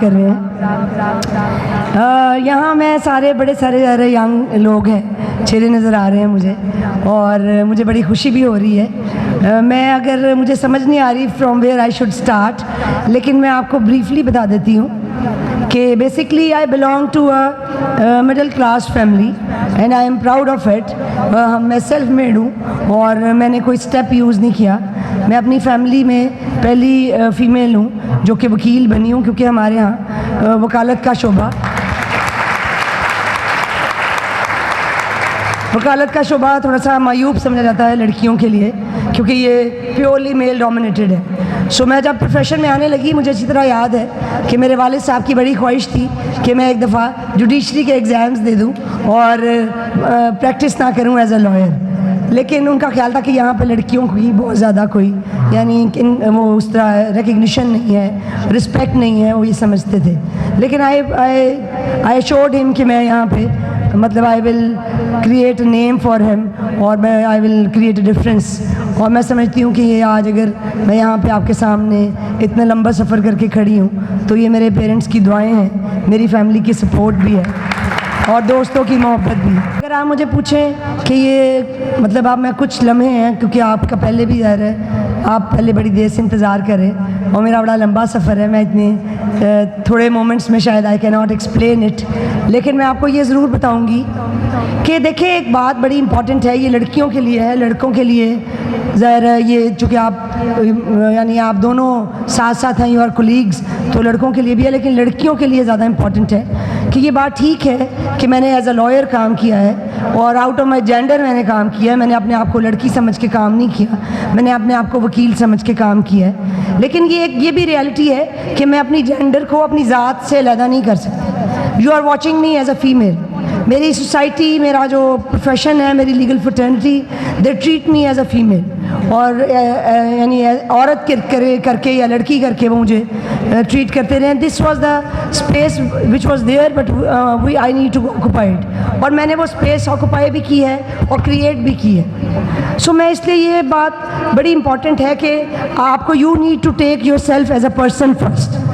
کر رہے ہیں. یہاں میں سارے بڑے سارے ینگ لوگ ہیں, چہرے نظر آ رہے ہیں مجھے, اور مجھے بڑی خوشی بھی ہو رہی ہے. میں اگر مجھے سمجھ نہیں آ رہی from where I should start, لیکن میں آپ کو بریفلی بتا دیتی ہوں کہ basically I belong to a middle class family and I am proud of it. میں سیلف میڈ ہوں اور میں نے کوئی اسٹیپ یوز نہیں کیا. میں اپنی فیملی میں پہلی فیمیل ہوں جو کہ وکیل بنی ہوں, کیونکہ ہمارے یہاں وکالت کا شعبہ تھوڑا سا معیوب سمجھا جاتا ہے لڑکیوں کے لیے, کیونکہ یہ پیورلی میل ڈومینیٹڈ ہے. سو میں جب پروفیشن میں آنے لگی, مجھے اچھی طرح یاد ہے کہ میرے والد صاحب کی بڑی خواہش تھی کہ میں ایک دفعہ جوڈیشری کے ایگزامز دے دوں اور پریکٹس نہ کروں ایز اے لائر. لیکن ان کا خیال تھا کہ یہاں پہ لڑکیوں کی بہت زیادہ کوئی یعنی وہ اس طرح ریکگنیشن نہیں ہے, رسپیکٹ نہیں ہے, وہ یہ سمجھتے تھے. لیکن آئی شوڈ ہم کہ میں یہاں پہ مطلب I will create a name for him, اور میں آئی ول کریٹ اے ڈفرینس. اور میں سمجھتی ہوں کہ یہ آج اگر میں یہاں پہ آپ کے سامنے اتنا لمبا سفر کر کے کھڑی ہوں تو یہ میرے پیرنٹس کی دعائیں ہیں, میری فیملی کی سپورٹ بھی ہے, اور دوستوں کی محبت بھی. اگر آپ مجھے پوچھیں کہ یہ مطلب آپ میں کچھ لمحے ہیں, کیونکہ آپ کا پہلے بھی ظاہر ہے آپ پہلے بڑی دیر سے انتظار کریں, اور میرا بڑا لمبا سفر ہے, میں اتنے تھوڑے مومنٹس میں شاید آئی کی ناٹ ایکسپلین اٹ. لیکن میں آپ کو یہ ضرور بتاؤں گی کہ دیکھیں ایک بات بڑی امپورٹنٹ ہے, یہ لڑکیوں کے لیے ہے, لڑکوں کے لیے ظاہر ہے یہ چونکہ آپ یعنی آپ دونوں ساتھ ساتھ ہیں, یو آر کولیگز, تو لڑکوں کے لیے بھی ہے, لیکن لڑکیوں کے لیے زیادہ امپورٹنٹ ہے کہ یہ بات ٹھیک ہے کہ میں نے ایز اے لائر کام کیا ہے اور آؤٹ آف مائی جینڈر میں نے کام کیا ہے. میں نے اپنے آپ کو لڑکی سمجھ کے کام نہیں کیا, میں نے اپنے آپ کو وکیل سمجھ کے کام کیا ہے. لیکن یہ بھی ریالٹی ہے کہ میں اپنی جینڈر کو اپنی ذات سے علیحدہ نہیں کر سکتی. You are watching me as a female. میری سوسائٹی, میرا جو پروفیشن ہے, میری legal fraternity, they treat me as a female, اور یعنی عورت کر کے یا لڑکی کر کے وہ مجھے ٹریٹ کرتے رہے. This was the space which was there but I need to occupied, اور میں نے وہ اسپیس آکوپائی بھی کی ہے اور کریٹ بھی کی ہے. سو میں اس لیے یہ بات بڑی امپورٹنٹ ہے کہ آپ کو you need to take your self as a person first.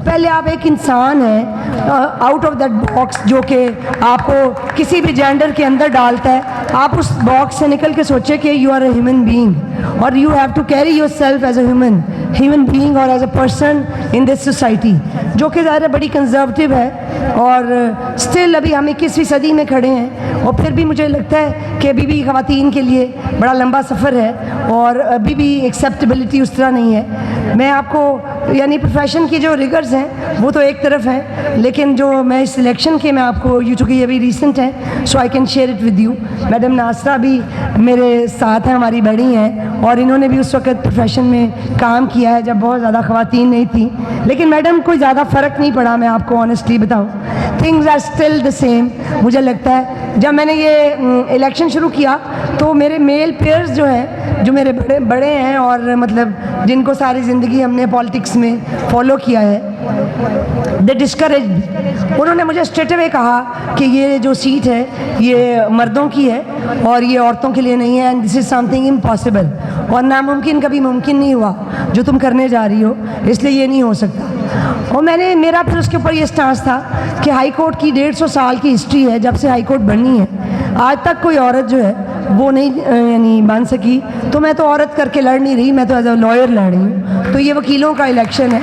پہلے آپ ایک انسان ہیں آؤٹ آف دیٹ باکس جو کہ آپ کو کسی بھی جینڈر کے اندر ڈالتا ہے. آپ اس باکس سے نکل کے سوچے کہ you are a human being, اور you have to carry your self as a human being اور as a person in this society, جو کہ ظاہر ہے بڑی کنزرویٹو ہے. اور اسٹل ابھی ہم 21ویں صدی میں کھڑے ہیں, اور پھر بھی مجھے لگتا ہے کہ ابھی بھی خواتین کے لیے بڑا لمبا سفر ہے, اور ابھی بھی ایکسیپٹیبلٹی اس طرح نہیں ہے. میں آپ کو یعنی پروفیشن کی جو ریگرز ہیں وہ تو ایک طرف ہیں, لیکن جو میں سلیکشن کے میں آپ کو چونکہ یہ ابھی ریسنٹ ہے, so I can share it with you. Madam Nasira بھی میرے ساتھ ہیں, ہماری بڑی ہیں, اور انہوں نے بھی اس وقت پروفیشن میں کام کیا ہے جب بہت زیادہ خواتین نہیں تھیں. لیکن میڈم کوئی زیادہ فرق نہیں پڑا, میں آپ کو آنیسٹلی بتاؤں, things are still the same. مجھے لگتا ہے جب میں نے یہ الیکشن شروع کیا تو میرے میل پیئرز جو ہیں, جو میرے بڑے ہیں اور مطلب جن کو ساری زندگی ہم نے پالیٹکس میں فالو کیا ہے, دے ڈسکریج می. انہوں نے مجھے اسٹریٹ اوے کہا کہ یہ جو سیٹ ہے یہ مردوں کی ہے اور یہ عورتوں کے لیے نہیں ہے, and this is some thing impossible, اور ناممکن کبھی ممکن نہیں ہوا جو تم کرنے جا رہی ہو, اس لیے یہ نہیں ہو سکتا. اور میرا پھر اس کے اوپر یہ سٹانس تھا کہ ہائی کورٹ کی 150 سال کی ہسٹری ہے, جب سے ہائی کورٹ بنی ہے آج تک کوئی عورت جو ہے وہ نہیں یعنی بن سکی. تو میں تو عورت کر کے لڑ نہیں رہی, میں تو ایز اے لائر لڑ رہی ہوں. تو یہ وکیلوں کا الیکشن ہے,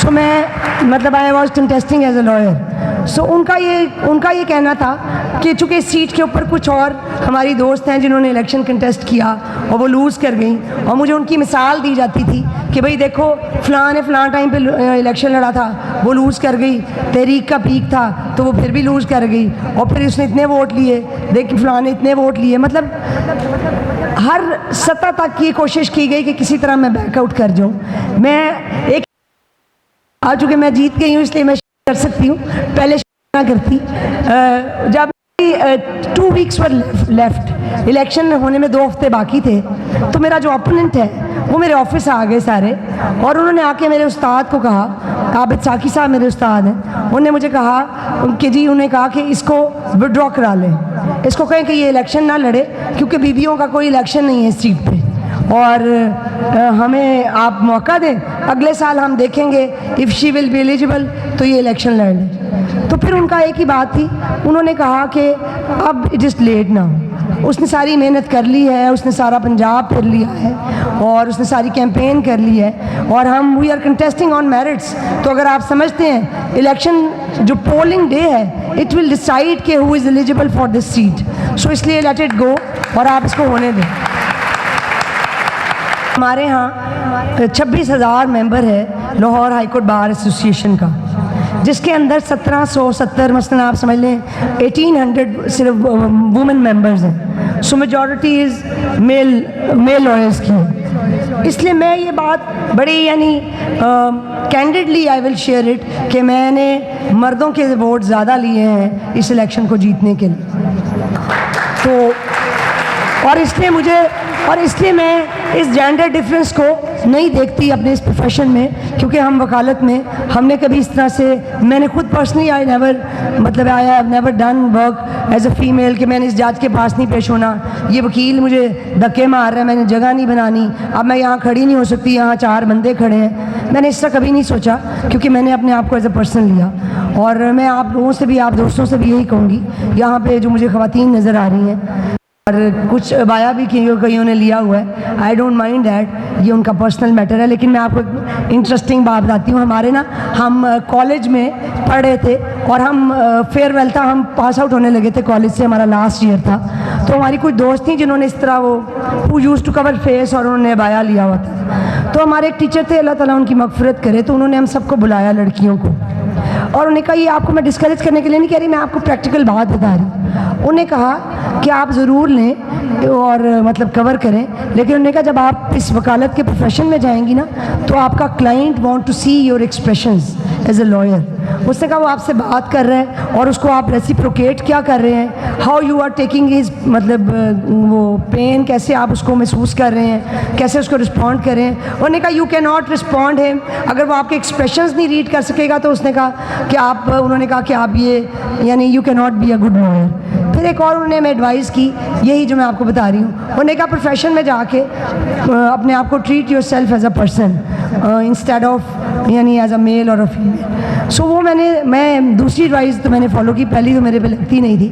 سو میں مطلب I was contesting as a lawyer. So ان کا یہ کہنا تھا کہ چونکہ اس سیٹ کے اوپر کچھ اور ہماری دوست ہیں جنہوں نے الیکشن کنٹیسٹ کیا اور وہ لوز کر گئیں, اور مجھے ان کی مثال دی جاتی تھی کہ بھئی دیکھو فلاں نے فلاں ٹائم پہ الیکشن لڑا تھا, وہ لوز کر گئی, تحریک کا پیک تھا تو وہ پھر بھی لوز کر گئی, اور پھر اس نے اتنے ووٹ لیے, دیکھ فلاں نے اتنے ووٹ لیے. مطلب ہر سطح تک یہ کوشش کی گئی کہ کسی طرح میں بیک آؤٹ کر جاؤں. میں ایک چونکہ میں جیت گئی ہوں اس لیے میں کر سکتی ہوں, پہلے نہ کرتی. جب 2 weeks were left, الیکشن ہونے میں 2 ہفتے باقی تھے, تو میرا جو اپوننٹ ہے وہ میرے آفس آ گئے سارے, اور انہوں نے آ کے میرے استاد کو کہا, عابد ساقی صاحب میرے استاد ہیں, انہوں نے مجھے کہا کہ جی, انہوں نے کہا کہ اس کو وڈرا کرا لیں, اس کو کہیں کہ یہ الیکشن نہ لڑے کیونکہ بیویوں کا کوئی الیکشن نہیں ہے اس سیٹ پہ. اور ہمیں آپ موقع دیں, اگلے سال ہم دیکھیں گے if she will be eligible تو یہ الیکشن لڑ لیں. تو پھر ان کا ایک ہی بات تھی, انہوں نے کہا کہ اب اٹ از لیٹ ناؤ. اس نے ساری محنت کر لی ہے, اس نے سارا پنجاب پھر لیا ہے اور اس نے ساری کیمپین کر لی ہے, اور ہم we are contesting on merits. تو اگر آپ سمجھتے ہیں الیکشن جو پولنگ ڈے ہے اٹ ول ڈیسائڈ کہ who is eligible for this seat, so اس لیے لیٹ اٹ گو اور آپ اس کو ہونے دیں. ہمارے ہاں 26,000 ممبر ہے Lahore high court bar association کا, جس کے اندر 1770 مثلاً آپ سمجھ لیں 1800 صرف وومن ممبرز ہیں. So majority is mile lawyers کی ہے. اس لیے میں یہ بات بڑی یعنی candidly I will share it کہ میں نے مردوں کے ووٹ زیادہ لیے ہیں اس الیکشن کو جیتنے کے لیے. تو اور اس لیے میں اس جینڈر ڈفرینس کو نہیں دیکھتی اپنے اس پروفیشن میں, کیونکہ ہم وکالت میں ہم نے کبھی اس طرح سے, میں نے خود personally I have never done work as a female کہ میں نے اس جج کے پاس نہیں پیش ہونا, یہ وکیل مجھے دھکے مار رہا ہے, میں نے جگہ نہیں بنانی, اب میں یہاں کھڑی نہیں ہو سکتی, یہاں 4 بندے کھڑے ہیں. میں نے اس طرح کبھی نہیں سوچا, کیونکہ میں نے اپنے آپ کو ایز اے پرسن لیا. اور میں آپ لوگوں سے بھی, آپ دوستوں سے بھی یہی کہوں گی, یہاں پہ جو مجھے خواتین نظر آ رہی ہیں اور کچھ بایا بھی کئیوں نے لیا ہوا ہے, آئی ڈونٹ مائنڈ دیٹ, یہ ان کا پرسنل میٹر ہے. لیکن میں آپ کو ایک انٹرسٹنگ بات بتاتی ہوں. ہمارے نا ہم کالج میں پڑھ رہے تھے اور ہم فیئر ویل تھا, ہم پاس آؤٹ ہونے لگے تھے کالج سے, ہمارا لاسٹ ایئر تھا. تو ہماری کچھ دوست تھیں جنہوں نے اس طرح وہ یوز ٹو کور فیس اور انہوں نے بایا لیا ہوا تھا. تو ہمارے ایک ٹیچر تھے, اللہ تعالیٰ ان کی مغفرت کرے, تو انہوں نے ہم سب کو بلایا لڑکیوں کو, اور انہوں نے کہا یہ آپ کو میں ڈسکریج کرنے کے لیے نہیں کہہ رہی, میں آپ کو پریکٹیکل بات بتا رہی ہوں. انہوں نے کہا کہ آپ ضرور لیں اور مطلب کور کریں, لیکن انہوں نے کہا جب آپ اس وکالت کے پروفیشن میں جائیں گی نا تو آپ کا client want to see your expressions as a lawyer. اس نے کہا وہ آپ سے بات کر رہے ہیں اور اس کو آپ ریسیپروکیٹ کیا کر رہے ہیں, how you are taking his مطلب وہ پین, کیسے آپ اس کو محسوس کر رہے ہیں, کیسے اس کو رسپونڈ کر رہے ہیں. انہوں نے کہا یو کی ناٹ رسپونڈ ہم, اگر وہ آپ کے ایکسپریشنز نہیں ریڈ کر سکے گا تو اس نے کہا کہ آپ, انہوں نے کہا کہ آپ یہ یعنی یو کی not be a good lawyer. پھر ایک اور انہوں نے ہمیں ایڈوائز کی, یہی جو میں آپ کو بتا رہی ہوں. انہوں نے کہا پروفیشن میں جا کے اپنے آپ کو treat your self as a person instead of یعنی ایز اے میل اور اے فیمیل. سو وہ میں دوسری ایڈوائز تو میں نے فالو کی, پہلی تو میرے پہ لگتی نہیں تھی.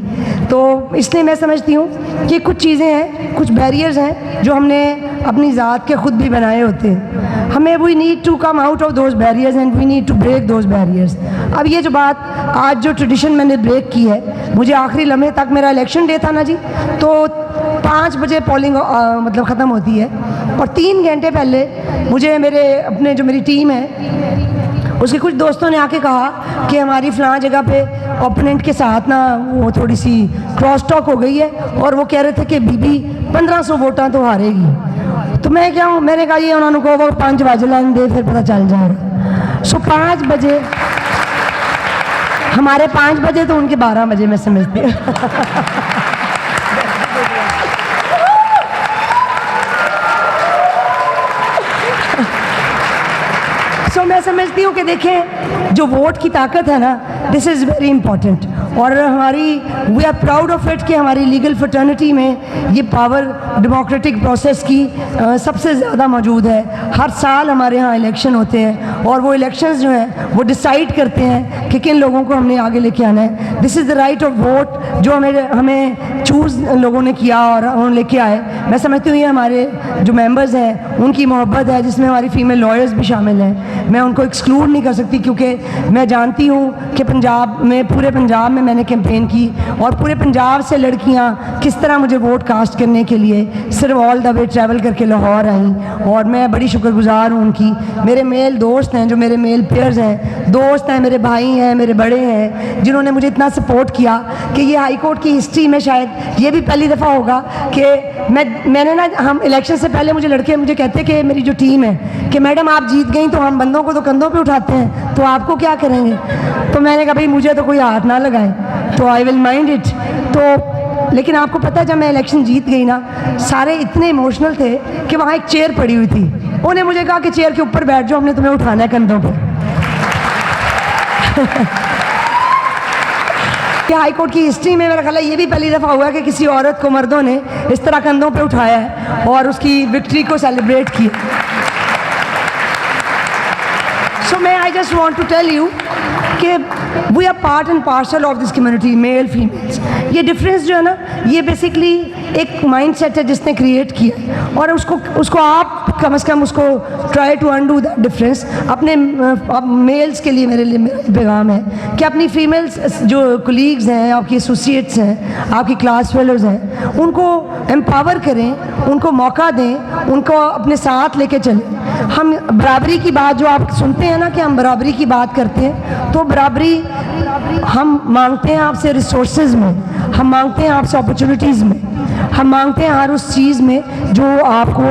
تو اس لیے میں سمجھتی ہوں کہ کچھ چیزیں ہیں, کچھ بیریئرز ہیں جو ہم نے اپنی ذات کے خود بھی بنائے ہوتے ہیں. ہمیں we need to come out of those barriers and we need to break those barriers. اب یہ جو بات آج جو ٹریڈیشن میں نے بریک کی ہے, مجھے آخری لمحے تک, میرا الیکشن ڈے تھا نا جی, تو 5 بجے پولنگ مطلب ختم ہوتی ہے, اور 3 گھنٹے پہلے مجھے اپنے جو میری ٹیم ہے اس کے کچھ دوستوں نے آ کے کہا کہ ہماری فلاں جگہ پہ اوپوننٹ کے ساتھ نا وہ تھوڑی سی کراس ٹاک ہو گئی ہے, اور وہ کہہ رہے تھے کہ بی بی 1500 ووٹاں تو ہارے گی. تو میں کیا ہوں, میں نے کہا یہ انہوں نے کہا 5 بجے لائن دے پھر پتہ چل جائے گا. سو 5 بجے ہمارے 5 بجے تو ان کے 12 بجے میں سمجھتی ہوں. سو میں سمجھتی ہوں کہ دیکھیں جو ووٹ کی طاقت ہے نا, دس از ویری امپورٹنٹ, اور ہماری we are proud of it کہ ہماری لیگل فرٹرنٹی میں یہ پاور ڈیموکریٹک پروسیس کی سب سے زیادہ موجود ہے. ہر سال ہمارے ہاں الیکشن ہوتے ہیں, اور وہ الیکشنز جو ہیں وہ ڈیسائیڈ کرتے ہیں کہ کن لوگوں کو ہم نے آگے لے کے آنا ہے. دس از دا رائٹ آف ووٹ جو ہمیں چوز لوگوں نے کیا اور انہوں نے لے کے آئے. میں سمجھتی ہوں یہ ہمارے جو ممبرز ہیں ان کی محبت ہے, جس میں ہماری فیمیل لائرز بھی شامل ہیں. میں ان کو ایکسکلوڈ نہیں کر سکتی, کیونکہ میں جانتی ہوں کہ پنجاب میں, پورے پنجاب میں نے کیمپین کی, اور پورے پنجاب سے لڑکیاں کس طرح مجھے ووٹ کاسٹ کرنے کے لیے صرف آل دا وے ٹریول کر کے لاہور آئیں, اور میں بڑی شکر گزار ہوں ان کی. میرے میل دوست ہیں, جو میرے میل پیئرز ہیں, دوست ہیں, میرے بھائی ہیں, میرے بڑے ہیں, جنہوں نے مجھے اتنا سپورٹ کیا کہ یہ ہائی کورٹ کی ہسٹری میں شاید یہ بھی پہلی دفعہ ہوگا کہ میں نے نا, ہم الیکشن سے پہلے مجھے لڑکے مجھے کہتے کہ میری جو ٹیم ہے کہ میڈم آپ جیت گئیں تو ہم بندوں کو تو کندھوں پہ اٹھاتے ہیں, تو آپ کو کیا کریں گے. تو میں نے کہا بھائی مجھے تو کوئی ہاتھ نہ لگائیں, تو آئی ول مائنڈ اٹ. تو لیکن آپ کو پتہ ہے جب میں الیکشن جیت گئی نا, سارے اتنے ایموشنل تھے کہ وہاں ایک چیئر پڑی ہوئی تھی. انہوں نے مجھے کہا کہ چیئر کے اوپر بیٹھ جاؤ, ہم نے تمہیں اٹھانا ہے کندھوں پہ. کہ ہائی کورٹ کی ہسٹری میں میرا خیال ہے یہ بھی پہلی دفعہ ہوا ہے کہ کسی عورت کو مردوں نے اس طرح کندھوں پہ اٹھایا ہے اور اس کی وکٹری کو سیلیبریٹ کیا. So may I just want to tell you کہ we are part and parcel of this community, male, females. یہ ڈفرینس جو ہے نا یہ بیسکلی ایک مائنڈ سیٹ ہے جس نے کریٹ کیا اور اس کو آپ کم از کم اس کو try to undo that difference. اپنے میلز کے لیے میرے پیغام ہے کہ اپنی فیمیلز جو کولیگز ہیں, آپ کی ایسوسیٹس ہیں, آپ کی کلاس فیلوز ہیں, ان کو امپاور کریں, ان کو موقع دیں, ان کو اپنے ساتھ لے کے چلیں. ہم برابری کی بات جو آپ سنتے ہیں نا کہ ہم برابری کی بات کرتے ہیں, تو برابری ہم مانگتے ہیں آپ سے ریسورسز میں, ہم مانگتے ہیں آپ سے اپرچونیٹیز میں, ہم مانگتے ہیں ہر اس چیز میں جو آپ کو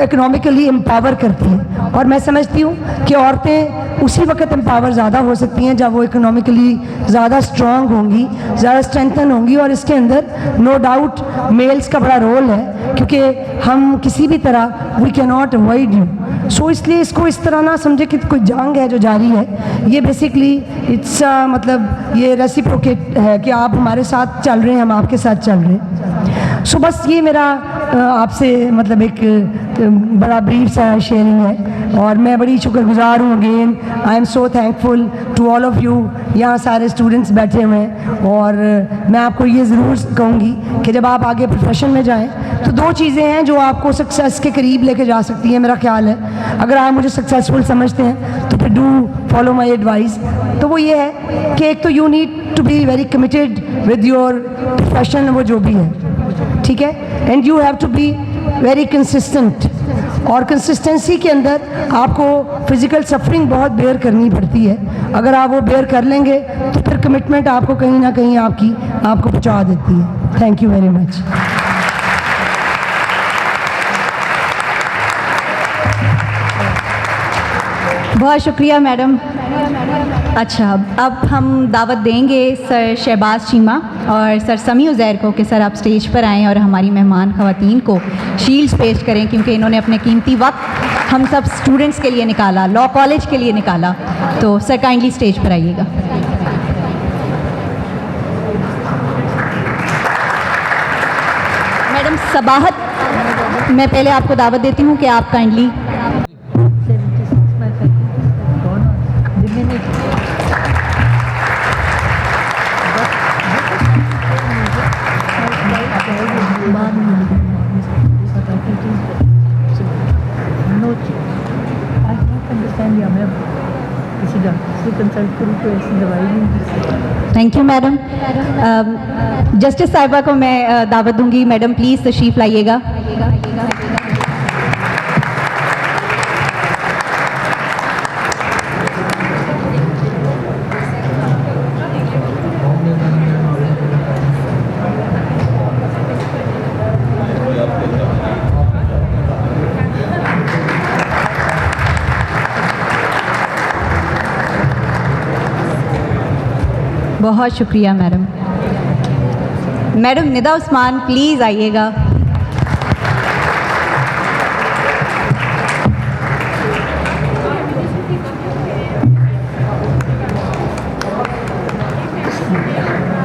اکنامکلی امپاور کرتی ہیں. اور میں سمجھتی ہوں کہ عورتیں اسی وقت امپاور زیادہ ہو سکتی ہیں جب وہ اکنامکلی زیادہ اسٹرانگ ہوں گی, زیادہ اسٹرینتھن ہوں گی. اور اس کے اندر نو ڈاؤٹ میلز کا بڑا رول ہے, کیونکہ ہم کسی بھی طرح وی کی ناٹ اوائڈ یو. سو اس لیے اس کو اس طرح نہ سمجھے کہ کوئی جنگ ہے جو جاری ہے. یہ بیسکلی اٹس مطلب یہ ریسیپروکیٹ ہے کہ آپ ہمارے ساتھ چل رہے ہیں, ہم آپ کے ساتھ چل رہے ہیں. سو بس یہ میرا آپ سے مطلب ایک بڑا بریف سا شیئرنگ ہے, اور میں بڑی شکر گزار ہوں. Again I am so thankful to all of you. یہاں سارے اسٹوڈنٹس بیٹھے ہوئے ہیں, اور میں آپ کو یہ ضرور کہوں گی کہ جب آپ آگے پروفیشن میں جائیں تو دو چیزیں ہیں جو آپ کو سکسیس کے قریب لے کے جا سکتی ہیں. میرا خیال ہے اگر آپ مجھے سکسیزفل سمجھتے ہیں تو پھر ڈو فالو مائی ایڈوائز. تو وہ یہ ہے کہ ایک تو you need to be very committed with your profession, وہ جو بھی ہے, ٹھیک ہے, and you have to be very consistent. اور کنسسٹنسی کے اندر آپ کو فزیکل سفرنگ بہت بیئر کرنی پڑتی ہے. اگر آپ وہ بیئر کر لیں گے تو پھر کمٹمنٹ آپ کو کہیں نہ کہیں آپ کو پہنچا دیتی ہے. Thank you very much. بہت شکریہ میڈم. اچھا, اب ہم دعوت دیں گے سر شہباز چیمہ اور سر سمیع عزیر کو کہ سر آپ اسٹیج پر آئیں اور ہماری مہمان خواتین کو شیلڈز پیش کریں, کیونکہ انہوں نے اپنے قیمتی وقت ہم سب اسٹوڈنٹس کے لیے نکالا, لا کالج کے لیے نکالا. تو سر کائنڈلی اسٹیج پر آئیے گا. میڈم صباحت, میں پہلے آپ کو دعوت دیتی ہوں کہ آپ kindly thank you madam. Justice صاحبہ کو میں دعوت دوں گی. میڈم پلیز تشریف لائیے گا. بہت شکریہ madam. Madam Nida Usman please آئیے گا.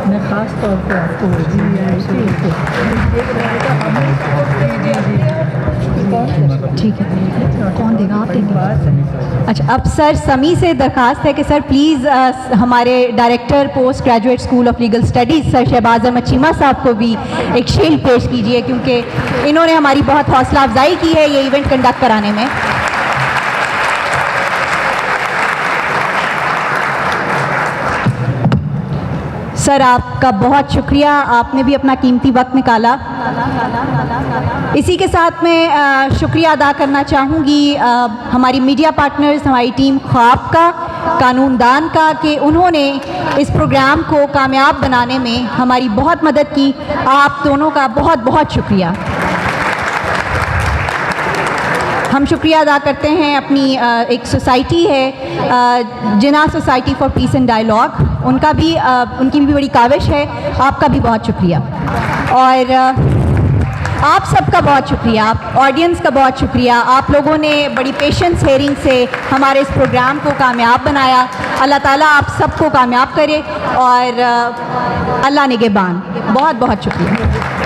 میں خاص طور پہ آپ کو ٹھیک ہے, کون دے گا, آپ دیں گے. اچھا, اب سر سمیع سے درخواست ہے کہ سر پلیز ہمارے director post graduate school of legal studies sir Shahbaz Ahmad Cheema صاحب کو بھی ایک شیلڈ پیش کیجیے, کیونکہ انہوں نے ہماری بہت حوصلہ افزائی کی ہے یہ ایونٹ کنڈکٹ کرانے میں. سر آپ کا بہت شکریہ, آپ نے بھی اپنا قیمتی وقت نکالا. اسی کے ساتھ میں شکریہ ادا کرنا چاہوں گی ہماری میڈیا پارٹنرز, ہماری ٹیم خواب کا, قانون دان کا, کہ انہوں نے اس پروگرام کو کامیاب بنانے میں ہماری بہت مدد کی. آپ دونوں کا بہت بہت شکریہ. ہم شکریہ ادا کرتے ہیں اپنی ایک سوسائٹی ہے Jinnah society for peace and dialogue, ان کی بھی بڑی کاوش ہے. آپ کا بھی بہت شکریہ, اور آپ سب کا بہت شکریہ, آپ آڈینس کا بہت شکریہ. آپ لوگوں نے بڑی پیشنس ہیئرنگ سے ہمارے اس پروگرام کو کامیاب بنایا. اللہ تعالیٰ آپ سب کو کامیاب کرے. اور اللہ نگہبان. بہت بہت شکریہ.